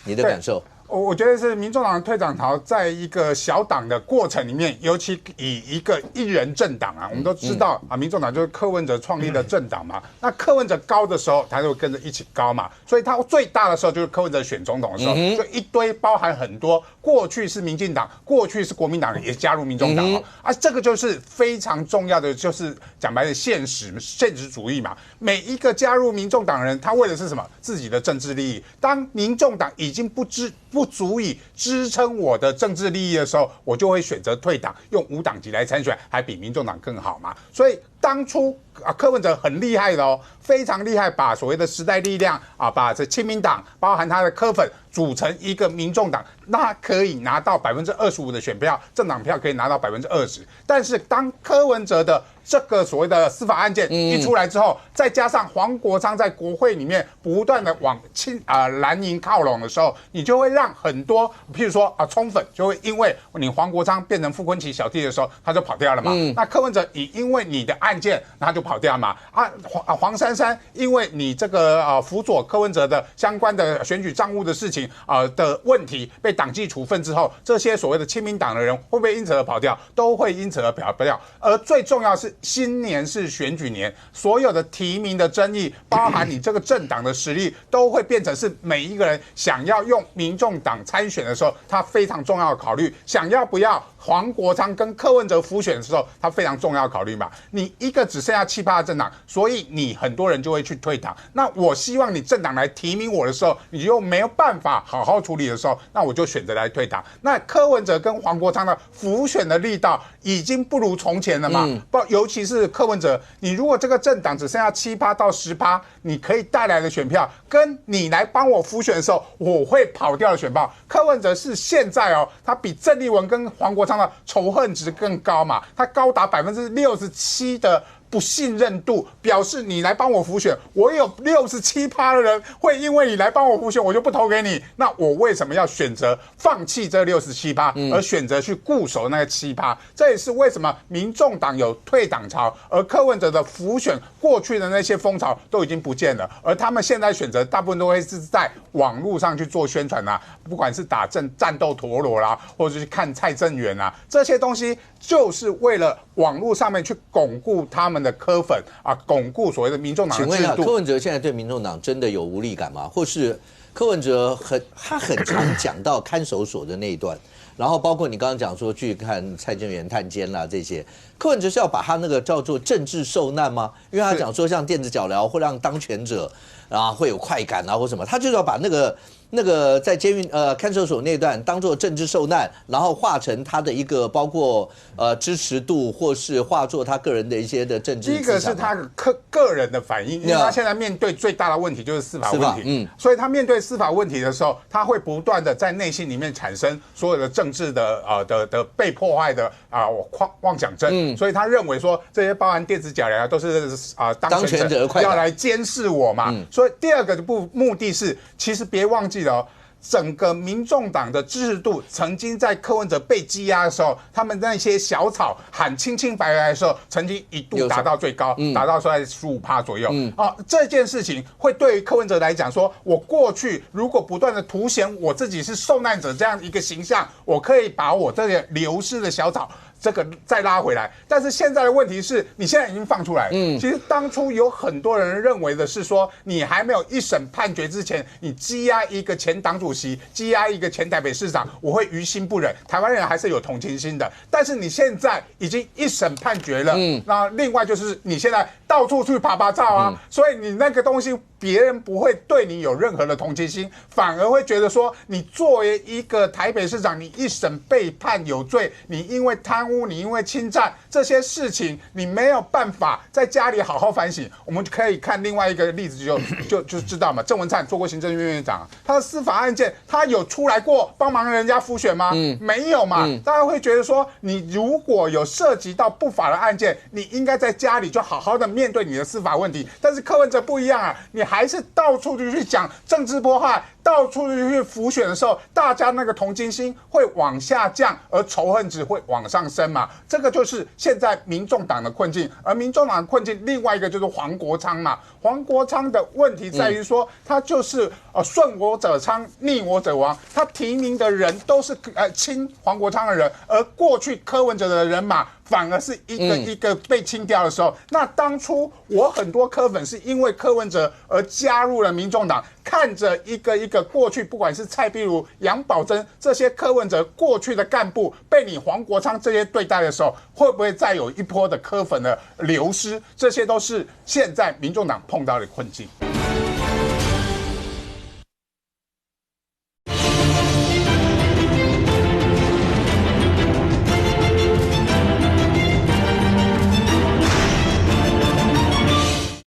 你的感受？我觉得是民众党的退党潮，在一个小党的过程里面，尤其以一个一人政党啊，我们都知道啊，民众党就是柯文哲创立的政党嘛。那柯文哲高的时候，他就跟着一起高嘛，所以他最大的时候就是柯文哲选总统的时候，就一堆包含很多过去是民进党、过去是国民党也加入民众党啊，这个就是非常重要的，就是讲白了现实主义嘛。每一个加入民众党的人，他为的是什么？自己的政治利益。当民众党已经不足以支撑我的政治利益的时候，我就会选择退党，用无党籍来参选，还比民众党更好嘛。所以当初柯文哲很厉害的哦，非常厉害，把所谓的时代力量啊，把这亲民党，包含他的柯粉，组成一个民众党，那可以拿到25%的选票，政党票可以拿到20%。但是当柯文哲的这个所谓的司法案件一出来之后，再加上黄国昌在国会里面不断的往蓝营靠拢的时候，你就会让很多，譬如说冲粉就会因为你黄国昌变成傅昆萁小弟的时候，他就跑掉了嘛。那柯文哲也因为你的案件，他就跑掉嘛。黄珊珊因为你这个辅佐柯文哲的相关的选举账务的事情的问题被党纪处分之后，这些所谓的亲民党的人会不会因此而跑掉？都会因此而跑掉。而最重要是新年是选举年，所有的提名的争议，包含你这个政党的实力，都会变成是每一个人想要用民众党参选的时候，他非常重要的考虑，想要不要黄国昌跟柯文哲辅选的时候，他非常重要考虑嘛。你一个只剩下7%的政党，所以你很多人就会去退党。那我希望你政党来提名我的时候，你又没有办法好好处理的时候，那我就选择来退党。那柯文哲跟黄国昌的辅选的力道已经不如从前了嘛。尤其是柯文哲，你如果这个政党只剩下7%到10%，你可以带来的选票，跟你来帮我辅选的时候，我会跑掉的选票。柯文哲是现在他比郑丽文跟黄国昌的仇恨值更高嘛，他高达67%的不信任度，表示你来帮我辅选，我有67%的人会因为你来帮我辅选，我就不投给你。那我为什么要选择放弃这67%，而选择去固守那个7%？这也是为什么民众党有退党潮，而柯文哲的辅选过去的那些风潮都已经不见了，而他们现在选择大部分都会是在网络上去做宣传啊，不管是打战斗陀螺啦，或者是看蔡正元啊，这些东西就是为了网络上面去巩固他们的柯粉啊，巩固所谓的民众党的制度。请问柯文哲现在对民众党真的有无力感吗？或是柯文哲他很常讲到看守所的那一段，然后包括你刚刚讲说去看蔡正元探监啦这些，柯文哲是要把他那个叫做政治受难吗？因为他讲说像电子脚镣会让当权者会有快感啊或什么，他就是要把那个在监狱看守所那段当做政治受难，然后化成他的一个包括支持度，或是化作他个人的一些的政治。第一个是他个人的反应，因为他现在面对最大的问题就是司法问题，所以他面对司法问题的时候，他会不断的在内心里面产生所有的政治的被破坏的妄想症，所以他认为说这些包含电子脚镣都是当权者要来监视我嘛，所以第二个目的是，其实别忘记了整个民众党的支持度，曾经在柯文哲被羁押的时候，他们那些小草喊清清白白的时候，曾经一度达到最高，达到在15%左右。这件事情会对于柯文哲来讲说，我过去如果不断的凸显我自己是受难者这样一个形象，我可以把我这些流失的小草这个再拉回来。但是现在的问题是，你现在已经放出来。其实当初有很多人认为的是说，你还没有一审判决之前，你羁押一个前党主席，羁押一个前台北市长，我会于心不忍。台湾人还是有同情心的。但是你现在已经一审判决了，那另外就是你现在到处去拍拍照啊，所以你那个东西别人不会对你有任何的同情心，反而会觉得说，你作为一个台北市长，你一审被判有罪，你因为贪污，你因为侵占这些事情，你没有办法在家里好好反省。我们可以看另外一个例子就知道嘛。郑文灿做过行政院院长，他的司法案件，他有出来过帮忙人家辅选吗？没有嘛。大家会觉得说，你如果有涉及到不法的案件，你应该在家里就好好的面对你的司法问题。但是柯文哲不一样啊，你还是到处去讲政治迫害，到处去辅选的时候，大家那个同情心会往下降，而仇恨值会往上升嘛。这个就是现在民众党的困境。而民众党的困境，另外一个就是黄国昌嘛。黄国昌的问题在于说，他就是顺我者昌，逆我者亡。他提名的人都是亲黄国昌的人，而过去柯文哲的人马反而是一个一个被清掉的时候，那当初我很多柯粉是因为柯文哲而加入了民众党，看着一个一个过去不管是蔡壁如、杨宝珍这些柯文哲过去的干部被你黄国昌这些对待的时候，会不会再有一波的柯粉的流失？这些都是现在民众党碰到的困境。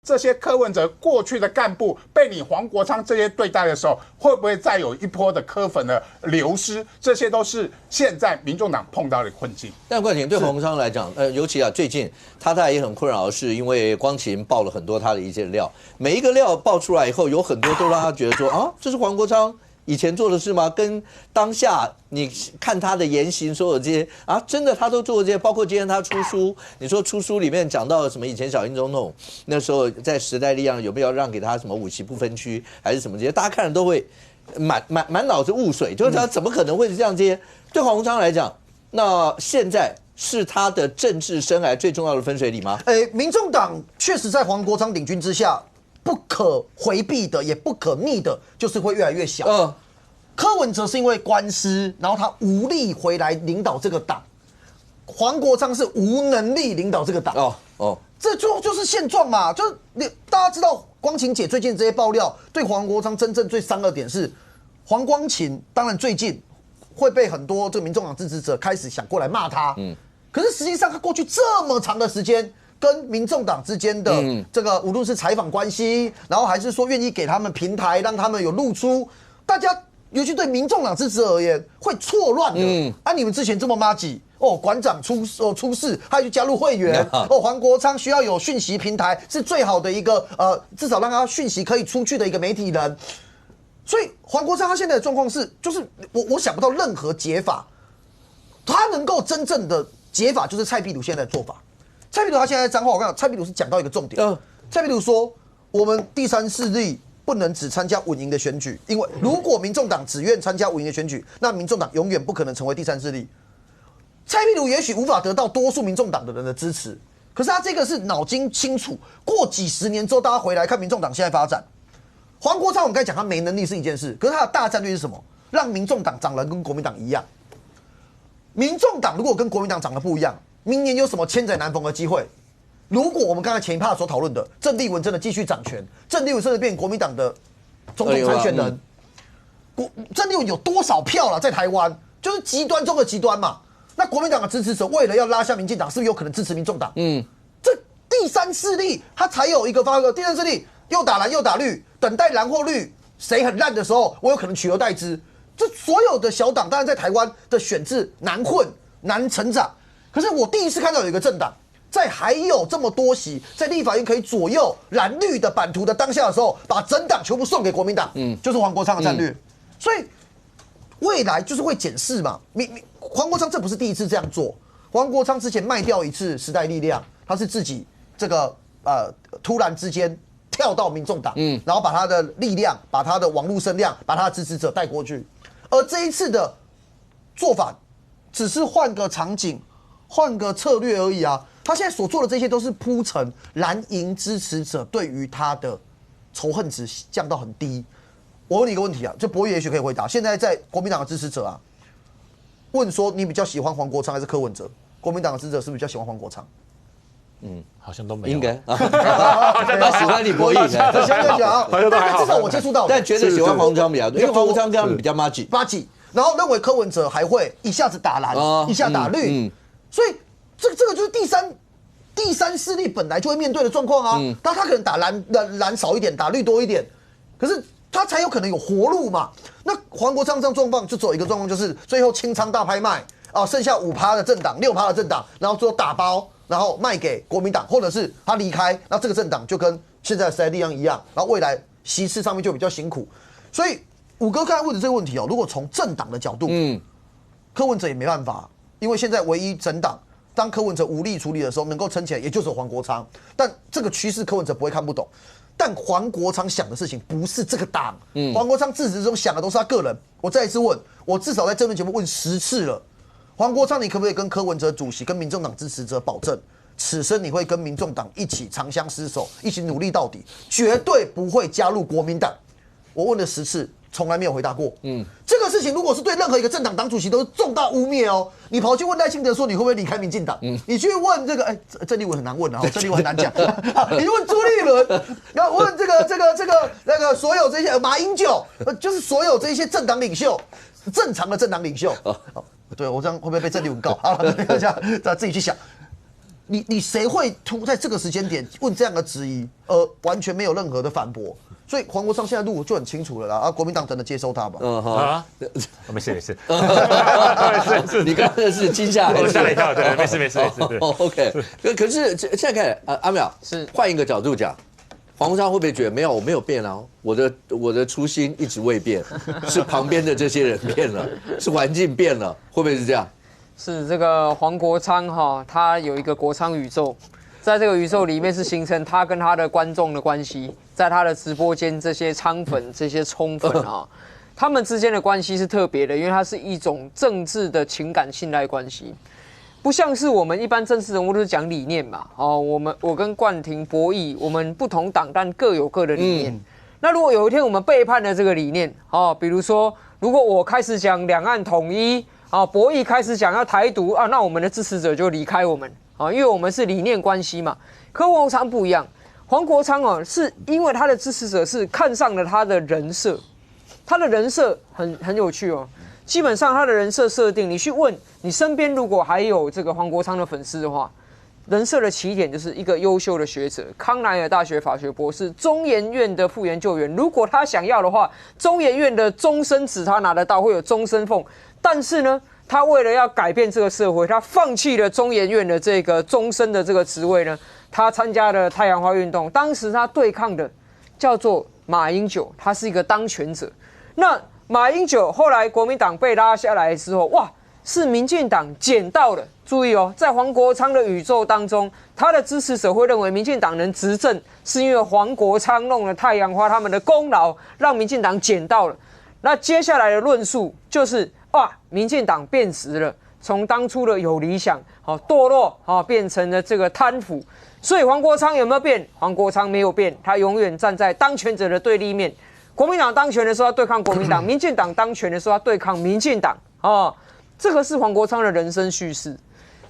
这些柯文哲过去的干部被你黄国昌这些对待的时候，会不会再有一波的柯粉的流失？这些都是现在民众党碰到的困境。但冠廷对黄国昌来讲，尤其最近他也很困扰的是，因为光芹爆了很多他的一些料，每一个料爆出来以后，有很多都让他觉得说这是黄国昌以前做的事吗？跟当下你看他的言行，所有这些真的他都做这些，包括今天他出书，你说出书里面讲到什么？以前小英总统那时候在时代力量有没有让给他什么5席不分区，还是什么这些？大家看了都会满脑子雾水，就是他怎么可能会是这样这些？对黄国昌来讲，那现在是他的政治生涯最重要的分水岭吗？民众党确实在黄国昌领军之下，不可回避的，也不可逆的，就是会越来越小。柯文哲是因为官司，然后他无力回来领导这个党，黄国昌是无能力领导这个党。这就是现状嘛，就是大家知道光芹姐最近这些爆料，对黄国昌真正最伤的点是，黄光芹当然最近会被很多这个民众党支持者开始想过来骂他，可是实际上他过去这么长的时间跟民众党之间的这个无论是采访关系，然后还是说愿意给他们平台让他们有露出，大家尤其对民众党支持而言会错乱的。你们之前这么麻吉。馆长出事，他就加入会员。黄国昌需要有讯息平台，是最好的一个至少让他讯息可以出去的一个媒体人。所以黄国昌他现在的状况是，就是我想不到任何解法，他能够真正的解法就是蔡壁如现在的做法。蔡壁如他现在的彰化，我跟你讲，蔡壁如是讲到一个重点。蔡壁如说，我们第三势力不能只参加稳赢的选举，因为如果民众党只愿参加稳赢的选举，那民众党永远不可能成为第三势力。蔡壁如也许无法得到多数民众党的人的支持，可是他这个是脑筋清楚。过几十年之后，大家回来看民众党现在发展，黄国昌我们刚才讲他没能力是一件事，可是他的大战略是什么？让民众党长得跟国民党一样。民众党如果跟国民党长得不一样，明年有什么千载难逢的机会？如果我们刚才前一趴所讨论的郑丽文真的继续掌权，郑丽文甚至变国民党的总统参选人，郑丽文有多少票了？在台湾就是极端中的极端嘛。那国民党的支持者为了要拉下民进党，是不是有可能支持民众党？这第三势力他才有一个发挥。第三势力又打蓝又打绿，等待蓝或绿谁很烂的时候，我有可能取而代之。这所有的小党，当然在台湾的选制难混难成长。可是我第一次看到有一个政党，在还有这么多席，在立法院可以左右蓝绿的版图的当下的时候，把整党全部送给国民党，就是黄国昌的战略。所以未来就是会检视嘛。黄国昌这不是第一次这样做，黄国昌之前卖掉一次时代力量，他是自己这个突然之间跳到民众党，然后把他的力量、把他的网络声量、把他的支持者带过去。而这一次的做法只是换个场景、换个策略而已啊。他现在所做的这些都是铺陈蓝营支持者对于他的仇恨值降到很低。我问你一个问题啊，就博弈也许可以回答。现在在国民党的支持者啊，问说你比较喜欢黄国昌还是柯文哲？国民党的支持者是不是比较喜欢黄国昌？好像都没有，应该他喜欢李博弈，这相对讲，但至少我接触到，但觉得喜欢黄国昌比较多，因为黄国昌跟他们比较麻吉，然后认为柯文哲还会一下子打蓝，一下打绿，所以这个就是第三势力本来就会面对的状况啊。但他可能打蓝少一点，打绿多一点，可是他才有可能有活路嘛。那黄国昌这样状况就只有一个状况，就是最后清仓大拍卖啊，剩下5%的政党、6%的政党，然后最后打包，然后卖给国民党，或者是他离开，那这个政党就跟现在的时代力量一样，然后未来席次上面就比较辛苦。所以五哥刚才问的这个问题哦，如果从政党的角度，柯文哲也没办法，因为现在唯一整党当柯文哲无力处理的时候，能够撑起来也就是黄国昌，但这个趋势柯文哲不会看不懂。但黄国昌想的事情不是这个党，黄国昌自始至终想的都是他个人。我再一次问，我至少在这轮节目问10次了，黄国昌，你可不可以跟柯文哲主席、跟民众党支持者保证，此生你会跟民众党一起长相厮守，一起努力到底，绝对不会加入国民党？我问了10次，从来没有回答过。这个事情如果是对任何一个政党党主席都是重大污蔑哦。你跑去问赖清德说你会不会离开民进党？你去问这个，郑丽文很难问啊，郑丽文很难讲。你问朱立伦，然后问这个所有这些马英九，就是所有这些政党领袖，正常的政党领袖。对我这样会不会被郑丽文告？好了，大家自己去想。你谁会突在这个时间点问这样的质疑，完全没有任何的反驳？所以黄国昌现在路就很清楚了啦，啊，国民党真的接收他吧？没事，你刚才是惊吓，我吓了一跳，对，没事。OK， 可是现在看阿淼是换一个角度讲，黄国昌会不会觉得没有，我没有变啊？我的初心一直未变，是旁边的这些人变了，是环境变了，会不会是这样？是这个黄国昌哈，他有一个国昌宇宙。在这个宇宙里面是形成他跟他的观众的关系，在他的直播间这些昌粉、这些冲粉啊，他们之间的关系是特别的，因为它是一种政治的情感信赖关系，不像是我们一般政治人物都是讲理念嘛。我跟冠廷博弈，我们不同党但各有各的理念。那如果有一天我们背叛了这个理念，比如说如果我开始讲两岸统一，啊，博弈开始讲要台独啊，那我们的支持者就离开我们啊，因为我们是理念关系嘛。可黄国昌不一样，黄国昌哦，是因为他的支持者是看上了他的人设，他的人设很有趣哦。基本上他的人设设定，你去问你身边如果还有这个黄国昌的粉丝的话，人设的起点就是一个优秀的学者，康奈尔大学法学博士，中研院的副研究员。如果他想要的话，中研院的终身职他拿得到，会有终身俸。但是呢，他为了要改变这个社会，他放弃了中研院的这个终身的这个职位呢，他参加了太阳花运动。当时他对抗的叫做马英九，他是一个当权者。那马英九后来国民党被拉下来之后，哇，是民进党捡到了。注意哦，在黄国昌的宇宙当中，他的支持者会认为民进党能执政，是因为黄国昌弄了太阳花他们的功劳，让民进党捡到了。那接下来的论述就是，哇，民进党变质了，从当初的有理想，堕落，变成了这个贪腐。所以黄国昌有没有变？黄国昌没有变，他永远站在当权者的对立面。国民党当权的时候要对抗国民党，民进党当权的时候要对抗民进党啊，这个是黄国昌的人生叙事。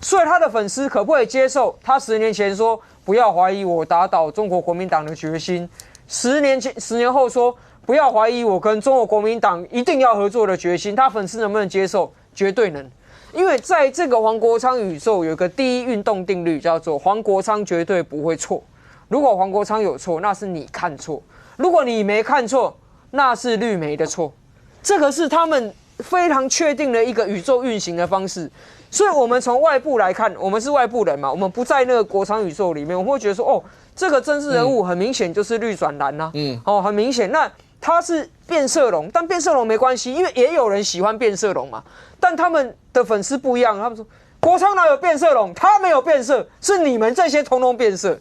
所以他的粉丝可不可以接受他10年前说不要怀疑我打倒中国国民党的决心，10年后说不要怀疑我跟中国国民党一定要合作的决心？他粉丝能不能接受？绝对能，因为在这个黄国昌宇宙有一个第一运动定律，叫做黄国昌绝对不会错。如果黄国昌有错，那是你看错；如果你没看错，那是绿媒的错。这个是他们非常确定的一个宇宙运行的方式。所以我们从外部来看，我们是外部人嘛，我们不在那个国昌宇宙里面，我们会觉得说，哦，这个政治人物很明显就是绿转蓝啊，很明显。那他是变色龙，但变色龙没关系，因为也有人喜欢变色龙嘛。但他们的粉丝不一样，他们说国昌哪有变色龙？他没有变色，是你们这些通通变色。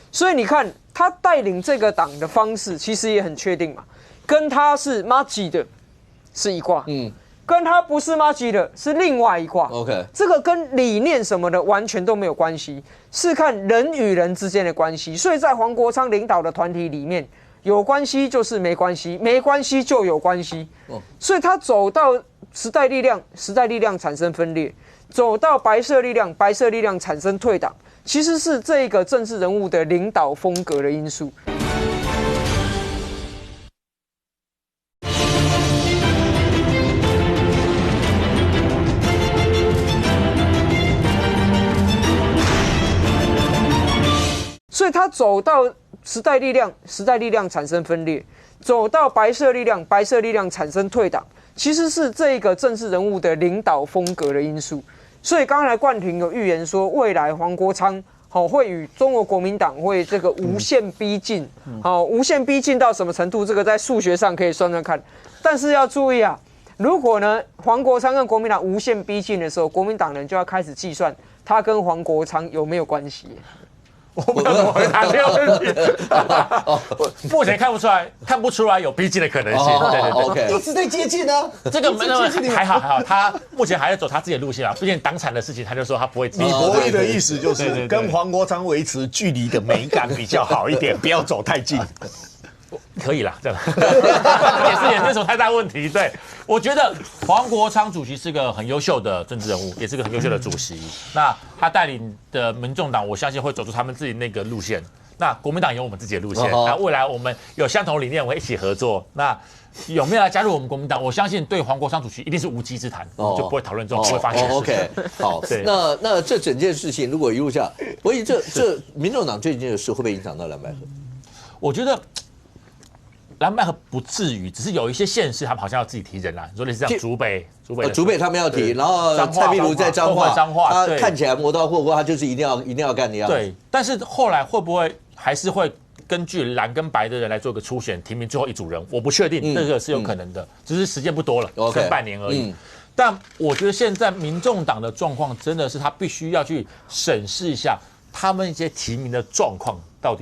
所以你看他带领这个党的方式，其实也很确定嘛，跟他是麻吉的是一挂，跟他不是麻吉的是另外一挂。OK， 这个跟理念什么的完全都没有关系，是看人与人之间的关系。所以在黄国昌领导的团体里面，有关系就是没关系，没关系就有关系。所以他走到时代力量，时代力量产生分裂；走到白色力量，白色力量产生退党，其实是这个政治人物的领导风格的因素。所以他走到时代力量，时代力量产生分裂；走到白色力量，白色力量产生退党，其实是这个政治人物的领导风格的因素。所以刚才冠廷有预言说，未来黄国昌会与中国国民党会这个无限逼近，无限逼近到什么程度？这个在数学上可以算算看。但是要注意啊，如果呢黄国昌跟国民党无限逼近的时候，国民党人就要开始计算他跟黄国昌有没有关系。我不知道怎么回答这个问题。目前看不出来有逼近的可能性。对对，一直在接近啊。这个还好，他目前还在走他自己的路线啊。毕竟党产的事情，他就说他不会。李博义的意思就是跟黄国昌维持距离的美感比较好一点，不要走太近。可以啦，这样也没什么太大问题。对，我觉得黄国昌主席是个很优秀的政治人物，也是个很优秀的主席。那他带领的民众党，我相信会走出他们自己那个路线。那国民党有我们自己的路线。那未来我们有相同理念，我们一起合作。那有没有来加入我们国民党？我相信对黄国昌主席一定是无稽之谈，就不会讨论这种不会发生的事情。OK， 好，那这整件事情如果一路下，所以这民众党最近的事会不会影响到蓝白合？我觉得。蓝白合不至于，只是有一些县市他们好像要自己提人啦，你说类似像竹北他们要提，然后蔡壁如在彰化，他看起来磨刀霍霍，他就是一定要干的样子。对，但是后来会不会还是会根据蓝跟白的人来做个初选提名最后一组人？我不确定，这个是有可能的，只是时间不多了，剩半年而已。但我觉得现在民众党的状况真的是他必须要去审视一下他们一些提名的状况到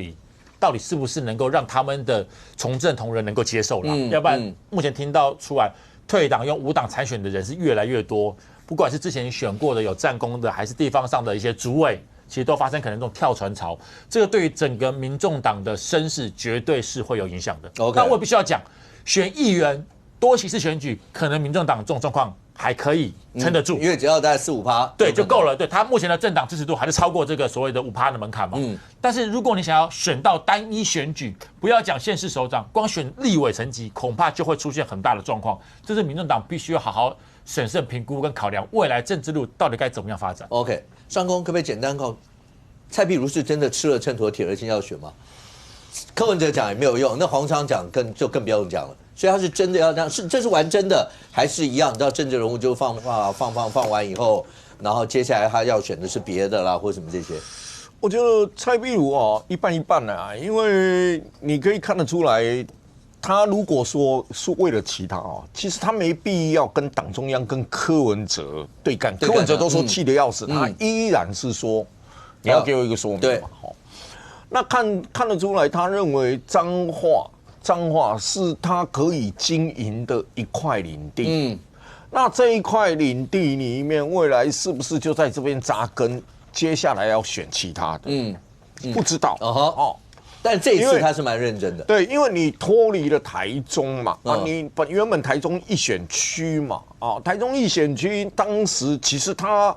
底是不是能够让他们的从政同仁能够接受啦？要不然目前听到出来退党用无党参选的人是越来越多，不管是之前选过的有战功的，还是地方上的一些主委，其实都发生可能这种跳船潮。这个对于整个民众党的声势绝对是会有影响的。但我必须要讲，选议员多席次选举，可能民众党这种状况还可以撑得住，因为只要大概4-5%，对就够了。对，他目前的政党支持度还是超过这个所谓的5%的门槛嘛。但是如果你想要选到单一选举，不要讲县市首长，光选立委层级，恐怕就会出现很大的状况。这是民众党必须要好好审慎评估跟考量未来政治路到底该怎么样发展。OK， 上公可不可以简单告蔡壁如是真的吃了秤砣铁了心要选吗？柯文哲讲也没有用，那黄昌讲更不要讲了。所以他是真的要这样，这是玩真的，还是一样？你知道政治人物就放完以后，然后接下来他要选的是别的啦，或什么这些。我觉得蔡壁如一半一半啊，因为你可以看得出来，他如果说是为了其他其实他没必要跟党中央跟柯文哲对干。柯文哲都说气得要死，他依然是说你要给我一个说明嘛。那看得出来，他认为彰化是他可以经营的一块领地。那这一块领地里面，未来是不是就在这边扎根？接下来要选其他的，不知道。但这一次他是蛮认真的。对，因为你脱离了台中嘛，你原本台中一选区嘛，台中一选区当时其实他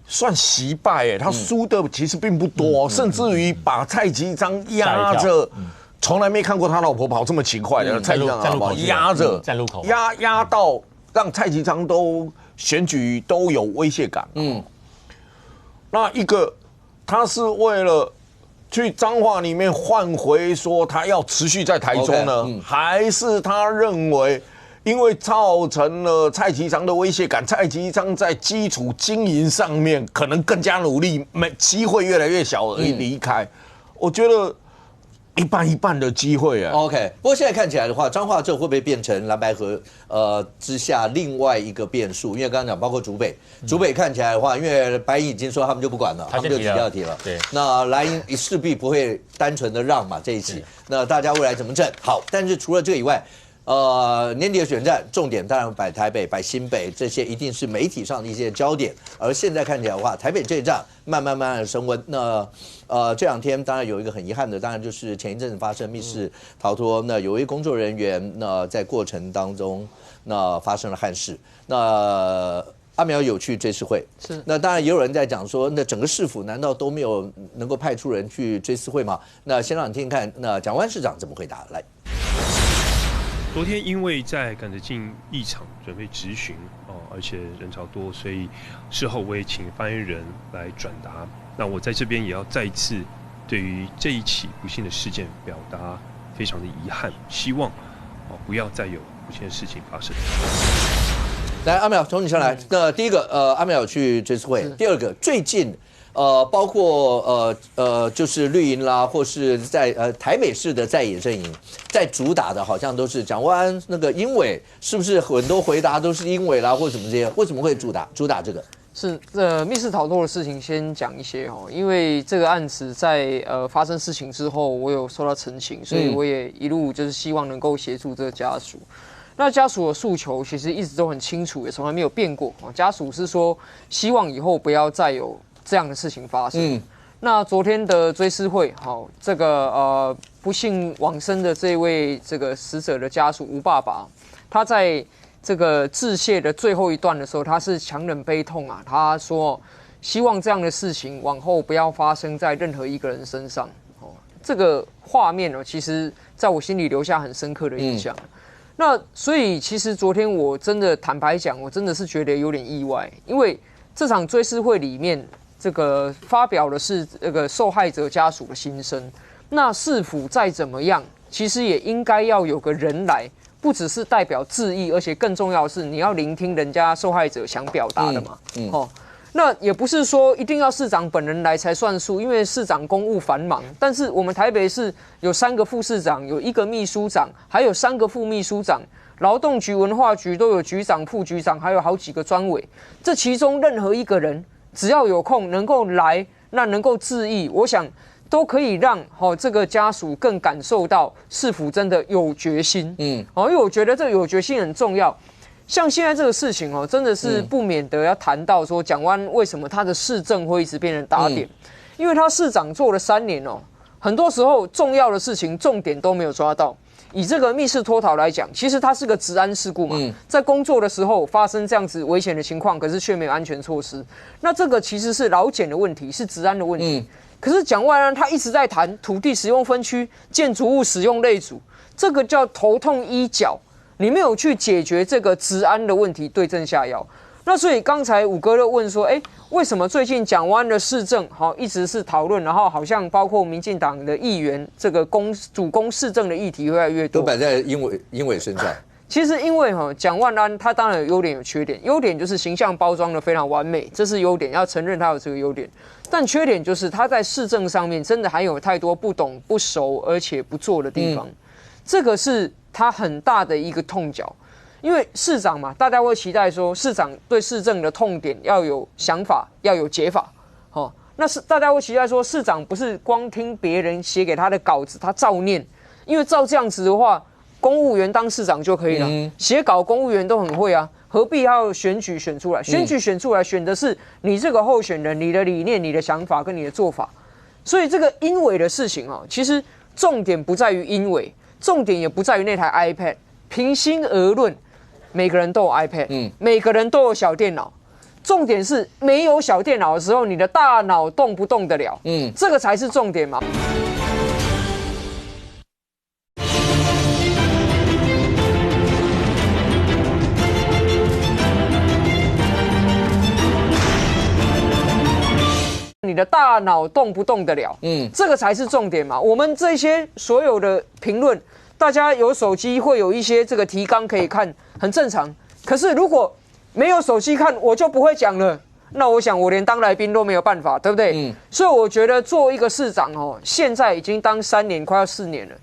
算惜败，他输的其实并不多，甚至于把蔡其昌压着。从来没看过他老婆跑这么勤快的，蔡其昌压着站路口压到让蔡其昌都选举都有威胁感。那一个他是为了去彰化里面换回说他要持续在台中呢，还是他认为因为造成了蔡其昌的威胁感，蔡其昌在基础经营上面可能更加努力，机会越来越小而离开？我觉得。一半一半的机会啊。OK， 不过现在看起来的话，彰化这会不会变成蓝白合之下另外一个变数？因为刚刚讲包括竹北看起来的话，因为白银已经说他们就不管了，他们就提掉题了。对，那蓝营势必不会单纯的让嘛这一期，那大家未来怎么整？好，但是除了这个以外。年底的选战重点当然摆台北、摆新北，这些一定是媒体上的一些焦点。而现在看起来的话，台北这一仗慢慢的升温。那这两天当然有一个很遗憾的，当然就是前一阵子发生密室逃脱，那有一位工作人员那在过程当中那发生了憾事。那阿苗有去追思会，是那当然也有人在讲说，那整个市府难道都没有能够派出人去追思会吗？那先让你听听看，那蒋万市长怎么回答？来。昨天因为在赶着进议场准备质询而且人潮多，所以事后我也请发言人来转达。那我在这边也要再一次对于这一起不幸的事件表达非常的遗憾，希望不要再有不幸的事情发生。来，阿苗从你上来。那第一个，阿苗有去追思会。第二个，最近。包括就是绿营啦，或是在台北市的在野阵营，在主打的好像都是蒋万安那个英伟，是不是很多回答都是英伟啦，或什么这些？为什么会主打这个？是密室逃脱的事情，先讲一些因为这个案子在发生事情之后，我有收到陈情，所以我也一路就是希望能够协助这个家属。那家属的诉求其实一直都很清楚，也从来没有变过。家属是说希望以后不要再有这样的事情发生。那昨天的追思会，这个不幸往生的这位这个死者的家属吴爸爸，他在这个致谢的最后一段的时候，他是强忍悲痛啊，他说希望这样的事情往后不要发生在任何一个人身上。这个画面呢，其实在我心里留下很深刻的印象。那所以其实昨天我真的坦白讲，我真的是觉得有点意外，因为这场追思会里面。这个发表的是这个受害者家属的心声，那市府再怎么样，其实也应该要有个人来，不只是代表致意，而且更重要的是你要聆听人家受害者想表达的嘛。那也不是说一定要市长本人来才算数，因为市长公务繁忙，但是我们台北市有3个副市长，有1个秘书长，还有3个副秘书长。劳动局、文化局都有局长、副局长，还有好几个专委，这其中任何一个人。只要有空能够来，那能够致意，我想都可以让这个家属更感受到市府真的有决心。因为我觉得这个有决心很重要。像现在这个事情真的是不免得要谈到说，蒋万安为什么他的市政会一直变成打点？因为他市长做了3年很多时候重要的事情重点都没有抓到。以这个密室脱逃来讲，其实它是个治安事故嘛，在工作的时候发生这样子危险的情况，可是却没有安全措施，那这个其实是劳检的问题，是治安的问题。可是蒋万安他一直在谈土地使用分区、建筑物使用类组，这个叫头痛医脚，你没有去解决这个治安的问题，对症下药。那所以刚才五哥就问说，为什么最近蒋万安的市政一直是讨论，然后好像包括民进党的议员这个主攻市政的议题越来越多，都摆在英伟身上。其实因为蒋万安他当然有优点有缺点，优点就是形象包装的非常完美，这是优点，要承认他有这个优点。但缺点就是他在市政上面真的还有太多不懂不熟而且不做的地方，这个是他很大的一个痛脚。因为市长嘛，大家会期待说市长对市政的痛点要有想法，要有解法。那是大家会期待说市长不是光听别人写给他的稿子，他照念，因为照这样子的话，公务员当市长就可以了。写稿公务员都很会啊，何必要选举选出来？选举选出来，选的是你这个候选人，你的理念、你的想法跟你的做法。所以这个英伟的事情其实重点不在于英伟，重点也不在于那台 iPad。平心而论，每个人都有 iPad，每个人都有小电脑。重点是没有小电脑的时候，你的大脑动不动得了？这个才是重点嘛。你的大脑动不动得了？这个才是重点嘛。我们这些所有的评论，大家有手机会有一些这个提纲可以看，很正常。可是如果没有手机看，我就不会讲了。那我想我连当来宾都没有办法，对不对？所以我觉得做一个市长现在已经当3年，快要4年了，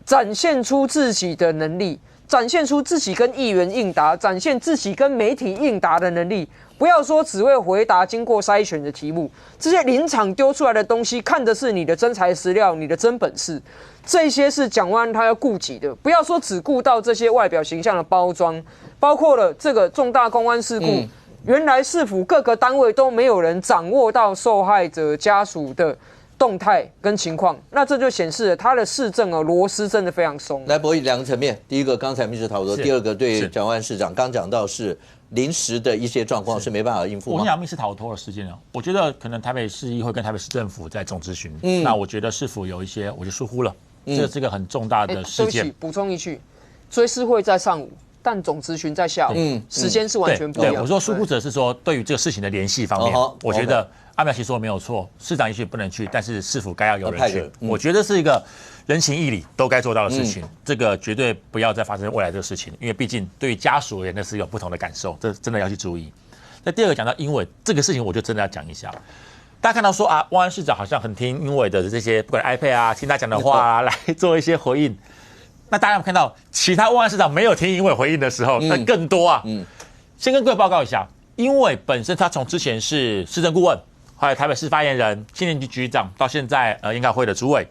展现出自己的能力，展现出自己跟议员应答，展现自己跟媒体应答的能力。不要说只会回答经过筛选的题目，这些临场丢出来的东西，看的是你的真材实料，你的真本事。这些是蒋万安他要顾及的，不要说只顾到这些外表形象的包装，包括了这个重大公安事故，原来市府各个单位都没有人掌握到受害者家属的动态跟情况，那这就显示了他的市政螺丝真的非常松。来，博弈2个层面，第一个刚才密室逃脱，第二个对蒋万安市长刚讲到是临时的一些状况是没办法应付吗？我跟你讲，密室逃脱的事件我觉得可能台北市议会跟台北市政府在总咨询，那我觉得市府有一些我觉得疏忽了，这是个很重大的事件。对不起，补充一句，追思会在上午，但总咨询在下午，时间是完全不一样。对，我说疏忽者是说对于这个事情的联系方面，我觉得阿苗其说的没有错，市长也许不能去，但是市府该要有人去，我觉得是一个人情义理都该做到的事情，这个绝对不要再发生未来这个事情，因为毕竟对于家属而言那是有不同的感受，这真的要去注意。那第二个讲到英伟这个事情，我就真的要讲一下。大家看到说万安市长好像很听英伟的这些不管 iPad 听他讲的话来做一些回应，那大家有看到其他万安市长没有听英伟回应的时候，那更多先跟各位报告一下，英伟本身他从之前是市政顾问，后来台北市发言人、青年局局长，到现在研考会的主委，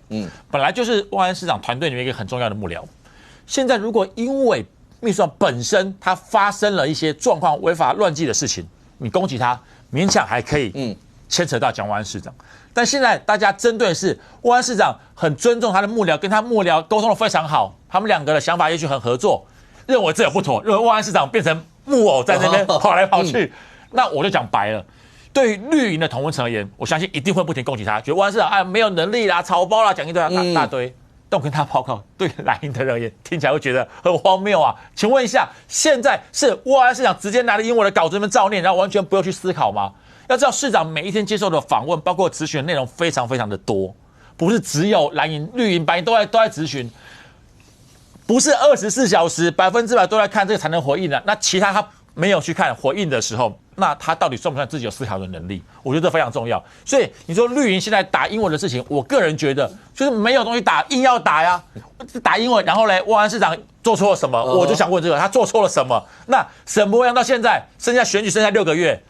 本来就是万安市长团队里面一个很重要的幕僚。现在如果因为秘书长本身他发生了一些状况、违法乱纪的事情，你攻击他，勉强还可以牵扯到蒋万安市长。但现在大家针对的是万安市长很尊重他的幕僚，跟他幕僚沟通的非常好，他们两个的想法也许很合作，认为这有不妥，认为万安市长变成木偶在那边跑来跑去，那我就讲白了。对于绿营的同温层而言，我相信一定会不停攻击他，觉得万安市长没有能力啦、草包啦，讲一堆大堆。但我跟他报告，对蓝营的人而言，听起来会觉得很荒谬啊！请问一下，现在是万安市长直接拿着英文的稿子那边照念，然后完全不用去思考吗？要知道，市长每一天接受的访问，包括质询的内容非常非常的多，不是只有蓝营、绿营、白营都在质询，不是24小时100%都在看这个才能回应的。那其他他没有去看回应的时候，那他到底算不算自己有思考的能力？我觉得这非常重要。所以你说绿营现在打英文的事情，我个人觉得就是没有东西打，硬要打呀，打英文，然后呢，万安市长做错了什么？我就想问这个，他做错了什么？那沈伯洋到现在剩下选举剩下6个月，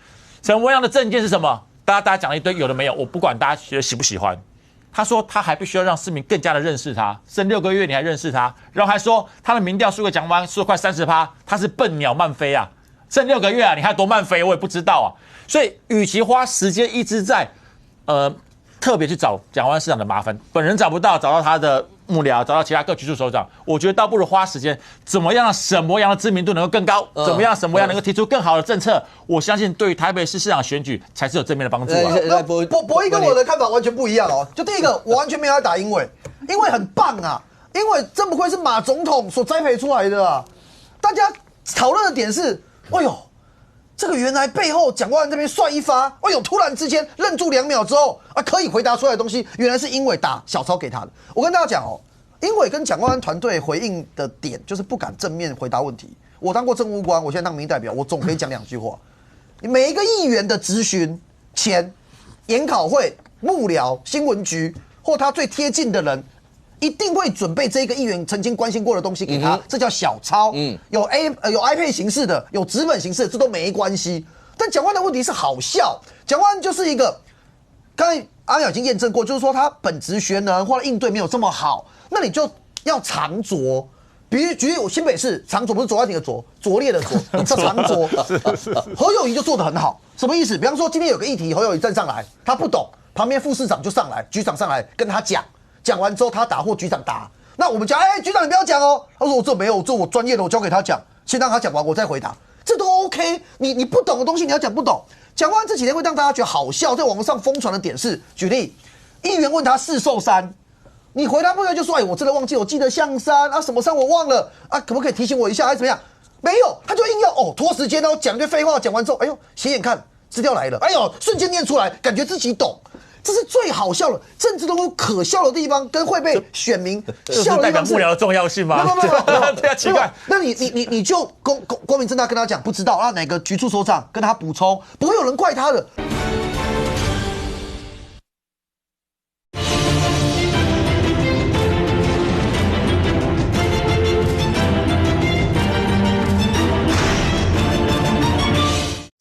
沈伯洋的政见是什么？大家讲了一堆有的没有，我不管大家觉得喜不喜欢。他说他还必须要让市民更加的认识他，剩6个月你还认识他，然后还说他的民调输给蒋万安输了快30%，他是笨鸟慢飞啊。剩6个月啊，你还多慢飞，我也不知道啊。所以，与其花时间一直在特别去找蒋万安市长的麻烦，本人找不到，找到他的幕僚，找到其他各局处首长，我觉得倒不如花时间，怎么样让沈伯洋的知名度能够更高，怎么样沈伯洋能够提出更好的政策，我相信对于台北市市长选举才是有正面的帮助啊。博弈跟我的看法完全不一样哦。就第一个，我完全没有要打英伟，英伟很棒啊，英伟真不愧是马总统所栽培出来的啊。大家讨论的点是，哎呦。这个原来背后蒋万安这边帅一发，哎呦，突然之间愣住2秒之后啊，可以回答出来的东西，原来是英伟打小抄给他的。我跟大家讲哦，英伟跟蒋万安团队回应的点就是不敢正面回答问题。我当过政务官，我现在当民意代表，我总可以讲2句话。每一个议员的质询前，研考会、幕僚、新闻局或他最贴近的人。一定会准备这个议员曾经关心过的东西给他，这叫小抄。有 iPad 形式的，有纸本形式的，这都没关系。但蒋万安的问题是好笑，蒋万安就是一个，刚才阿淼已经验证过，就是说他本职学能或者应对没有这么好，那你就要长拙。举例我新北市长拙不是卓爱廷的拙，拙劣的拙，叫长拙。侯友宜就做得很好，什么意思？比方说今天有个议题，侯友宜站上来，他不懂，旁边副市长就上来，局长上来跟他讲。讲完之后，他答或局长答。那我们讲，局长你不要讲哦。他说我这没有，这我专业的，我交给他讲。先让他讲完，我再回答，这都 OK。你不懂的东西，你要讲不懂。蒋万安这几天会让大家觉得好笑，在网络上疯传的点是，举例，议员问他四寿山，你回答不来就说，我真的忘记，我记得象山啊，什么山我忘了啊，可不可以提醒我一下，还是怎么样？没有，他就硬要拖时间哦，讲一堆废话，讲完之后，斜眼看资料来了，瞬间念出来，感觉自己懂。这是最好笑的，政治都有可笑的地方，跟会被选民笑的地方。代表幕僚的重要性吗？对啊，奇怪。那你就光明正大跟他讲不知道，让哪个局处首长跟他补充，不会有人怪他的。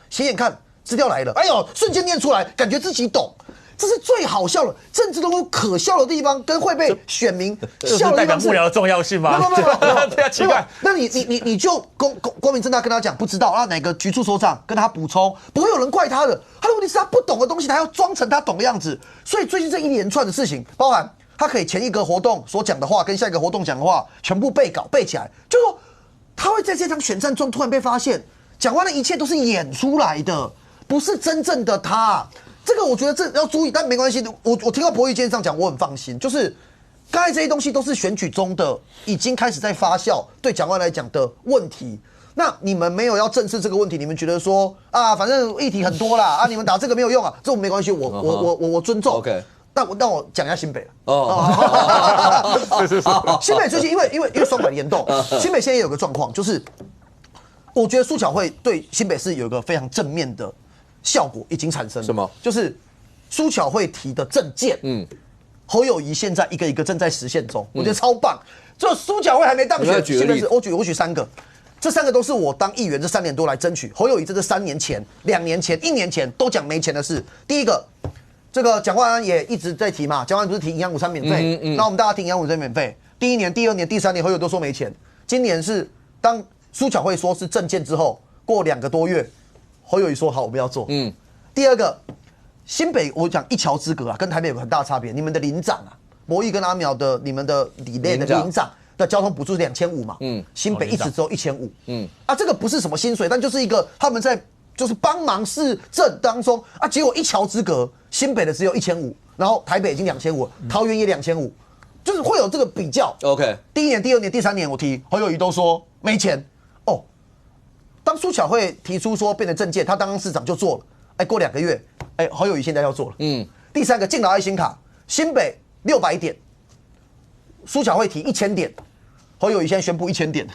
斜眼看资料来了，瞬间念出来，感觉自己懂。这是最好笑的，政治都有可笑的地方，跟会被选民笑的地方。代表幕僚的重要性吗？对啊，奇怪。那你就光明正大跟他讲不知道，让哪个局处首长跟他补充，不会有人怪他的。他的问题是他不懂的东西，他要装成他懂的样子。所以最近这一连串的事情，包含他可以前一个活动所讲的话跟下一个活动讲的话全部背稿背起来，就说他会在这场选战中突然被发现，讲完的一切都是演出来的，不是真正的他。这个我觉得这要注意，但没关系。我听到博弈今天这样讲，我很放心。就是刚才这些东西都是选举中的，已经开始在发酵，对蒋万安来讲的问题。那你们没有要正视这个问题，你们觉得说啊，反正议题很多啦，啊，你们打这个没有用啊，这我没关系，我尊重。OK， 但我讲一下新北是。新北最近因为双北联动，新北现在也有个状况，就是我觉得苏巧慧对新北市有一个非常正面的效果已经产生了。什么？就是苏巧慧提的政见，侯友宜现在一个一个正在实现中，我觉得超棒。就苏巧慧还没当选，现在是我举3个，这3个都是我当议员这3年多来争取。侯友宜这是3年前、2年前、1年前都讲没钱的事。第一个，这个蒋万安也一直在提嘛，蒋万安不是提营养午餐免费，那我们大家提营养午餐免费，第1年、第2年、第3年侯友宜都说没钱，今年是当苏巧慧说是政见之后，过2个多月。侯友宜说好，我们要做。第二个，新北我讲一桥之隔啊，跟台北有个很大的差别。你们的领长啊，博弈跟阿苗的你们的里内的领长的交通补助是2500嘛，新北一直只有1500，这个不是什么薪水，但就是一个他们在就是帮忙市政当中啊，结果一桥之隔，新北的只有1500，然后台北已经2500，桃园也2500，就是会有这个比较。OK， 第1年、第2年、第3年我提侯友宜都说没钱。当苏巧慧提出说变成政见，他当市长就做了。过2个月，侯友宜现在要做了。第3个敬老爱心卡，新北600点，苏巧慧提1000点，侯友宜现在宣布1000点。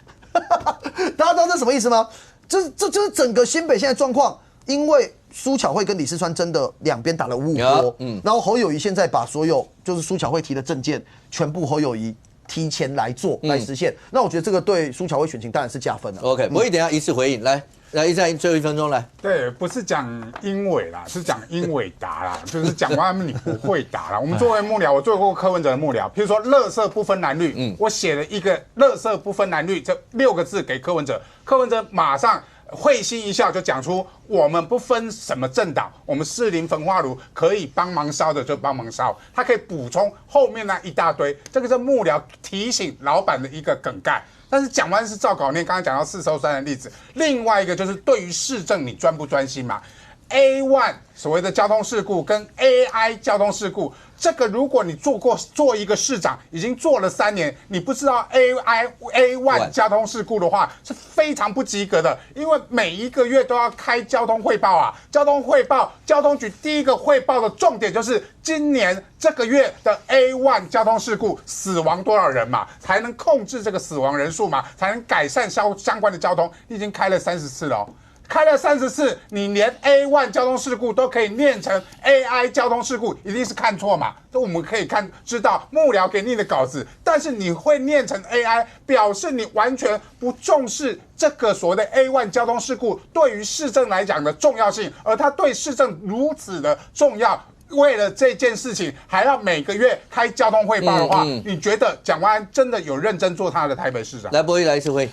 大家知道这什么意思吗？这就是整个新北现在状况，因为苏巧慧跟李世川真的两边打了5波，然后侯友宜现在把所有就是苏巧慧提的政见，全部侯友宜提前来做来实现，那我觉得这个对苏巧慧选情当然是加分了。OK， 博弈等一下一次回应，来一下最后1分钟来。对，不是讲英伟啦，是讲英伟达啦，就是讲完你不会打啦。我们作为幕僚，我做过柯文哲的幕僚，譬如说垃圾不分蓝绿，我写了一个垃圾不分蓝绿这6个字给柯文哲，柯文哲马上会心一笑，就讲出我们不分什么政党，我们士林焚化炉可以帮忙烧的就帮忙烧，他可以补充后面那一大堆，这个是幕僚提醒老板的一个梗概。但是讲完是照稿念，刚刚讲到4收3的例子，另外一个就是对于市政你专不专心嘛？ A1 所谓的交通事故跟 AI 交通事故，这个如果你做一个市长，已经做了3年，你不知道 A1 交通事故的话，是非常不及格的，因为每一个月都要开交通汇报啊。交通汇报，交通局第一个汇报的重点就是今年这个月的 A1 交通事故死亡多少人嘛，才能控制这个死亡人数嘛，才能改善相关的交通。你已经开了30次了哦。开了30次，你连 A1 交通事故都可以念成 AI 交通事故，一定是看错嘛？这我们可以知道幕僚给你的稿子，但是你会念成 AI， 表示你完全不重视这个所谓的 A1 交通事故对于市政来讲的重要性，而它对市政如此的重要。为了这件事情，还要每个月开交通汇报的话，你觉得蒋万安真的有认真做他的台北市长？来，博弈来智慧。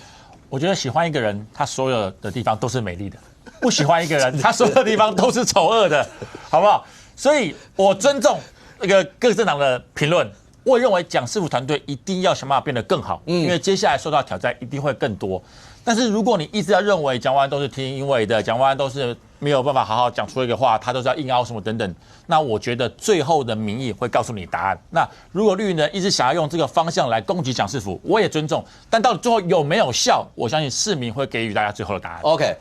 我觉得喜欢一个人，他所有的地方都是美丽的；不喜欢一个人，他所有的地方都是丑恶的，好不好？所以我尊重那个各政党的评论，我也认为蒋师傅团队一定要想办法变得更好，因为接下来受到挑战一定会更多。但是如果你一直要认为蒋万安都是听因为的，蒋万安都是没有办法好好讲出一个话，他都是要硬凹什么等等，那我觉得最后的民意会告诉你答案。那如果绿营呢一直想要用这个方向来攻击蒋师傅，我也尊重，但到最后有没有效，我相信市民会给予大家最后的答案。OK，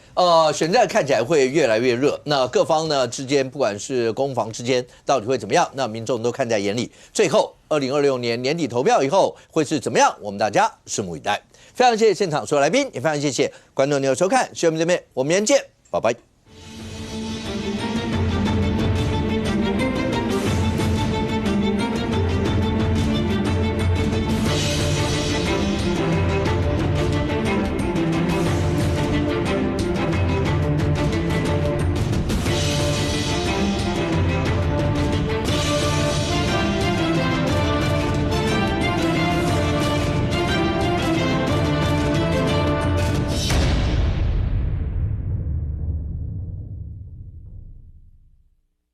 选战看起来会越来越热，那各方呢之间，不管是攻防之间，到底会怎么样？那民众都看在眼里。最后，2026年年底投票以后会是怎么样？我们大家拭目以待。非常谢谢现场所有来宾，也非常谢谢观众朋友收看，希望我们这边我们明天见，拜拜。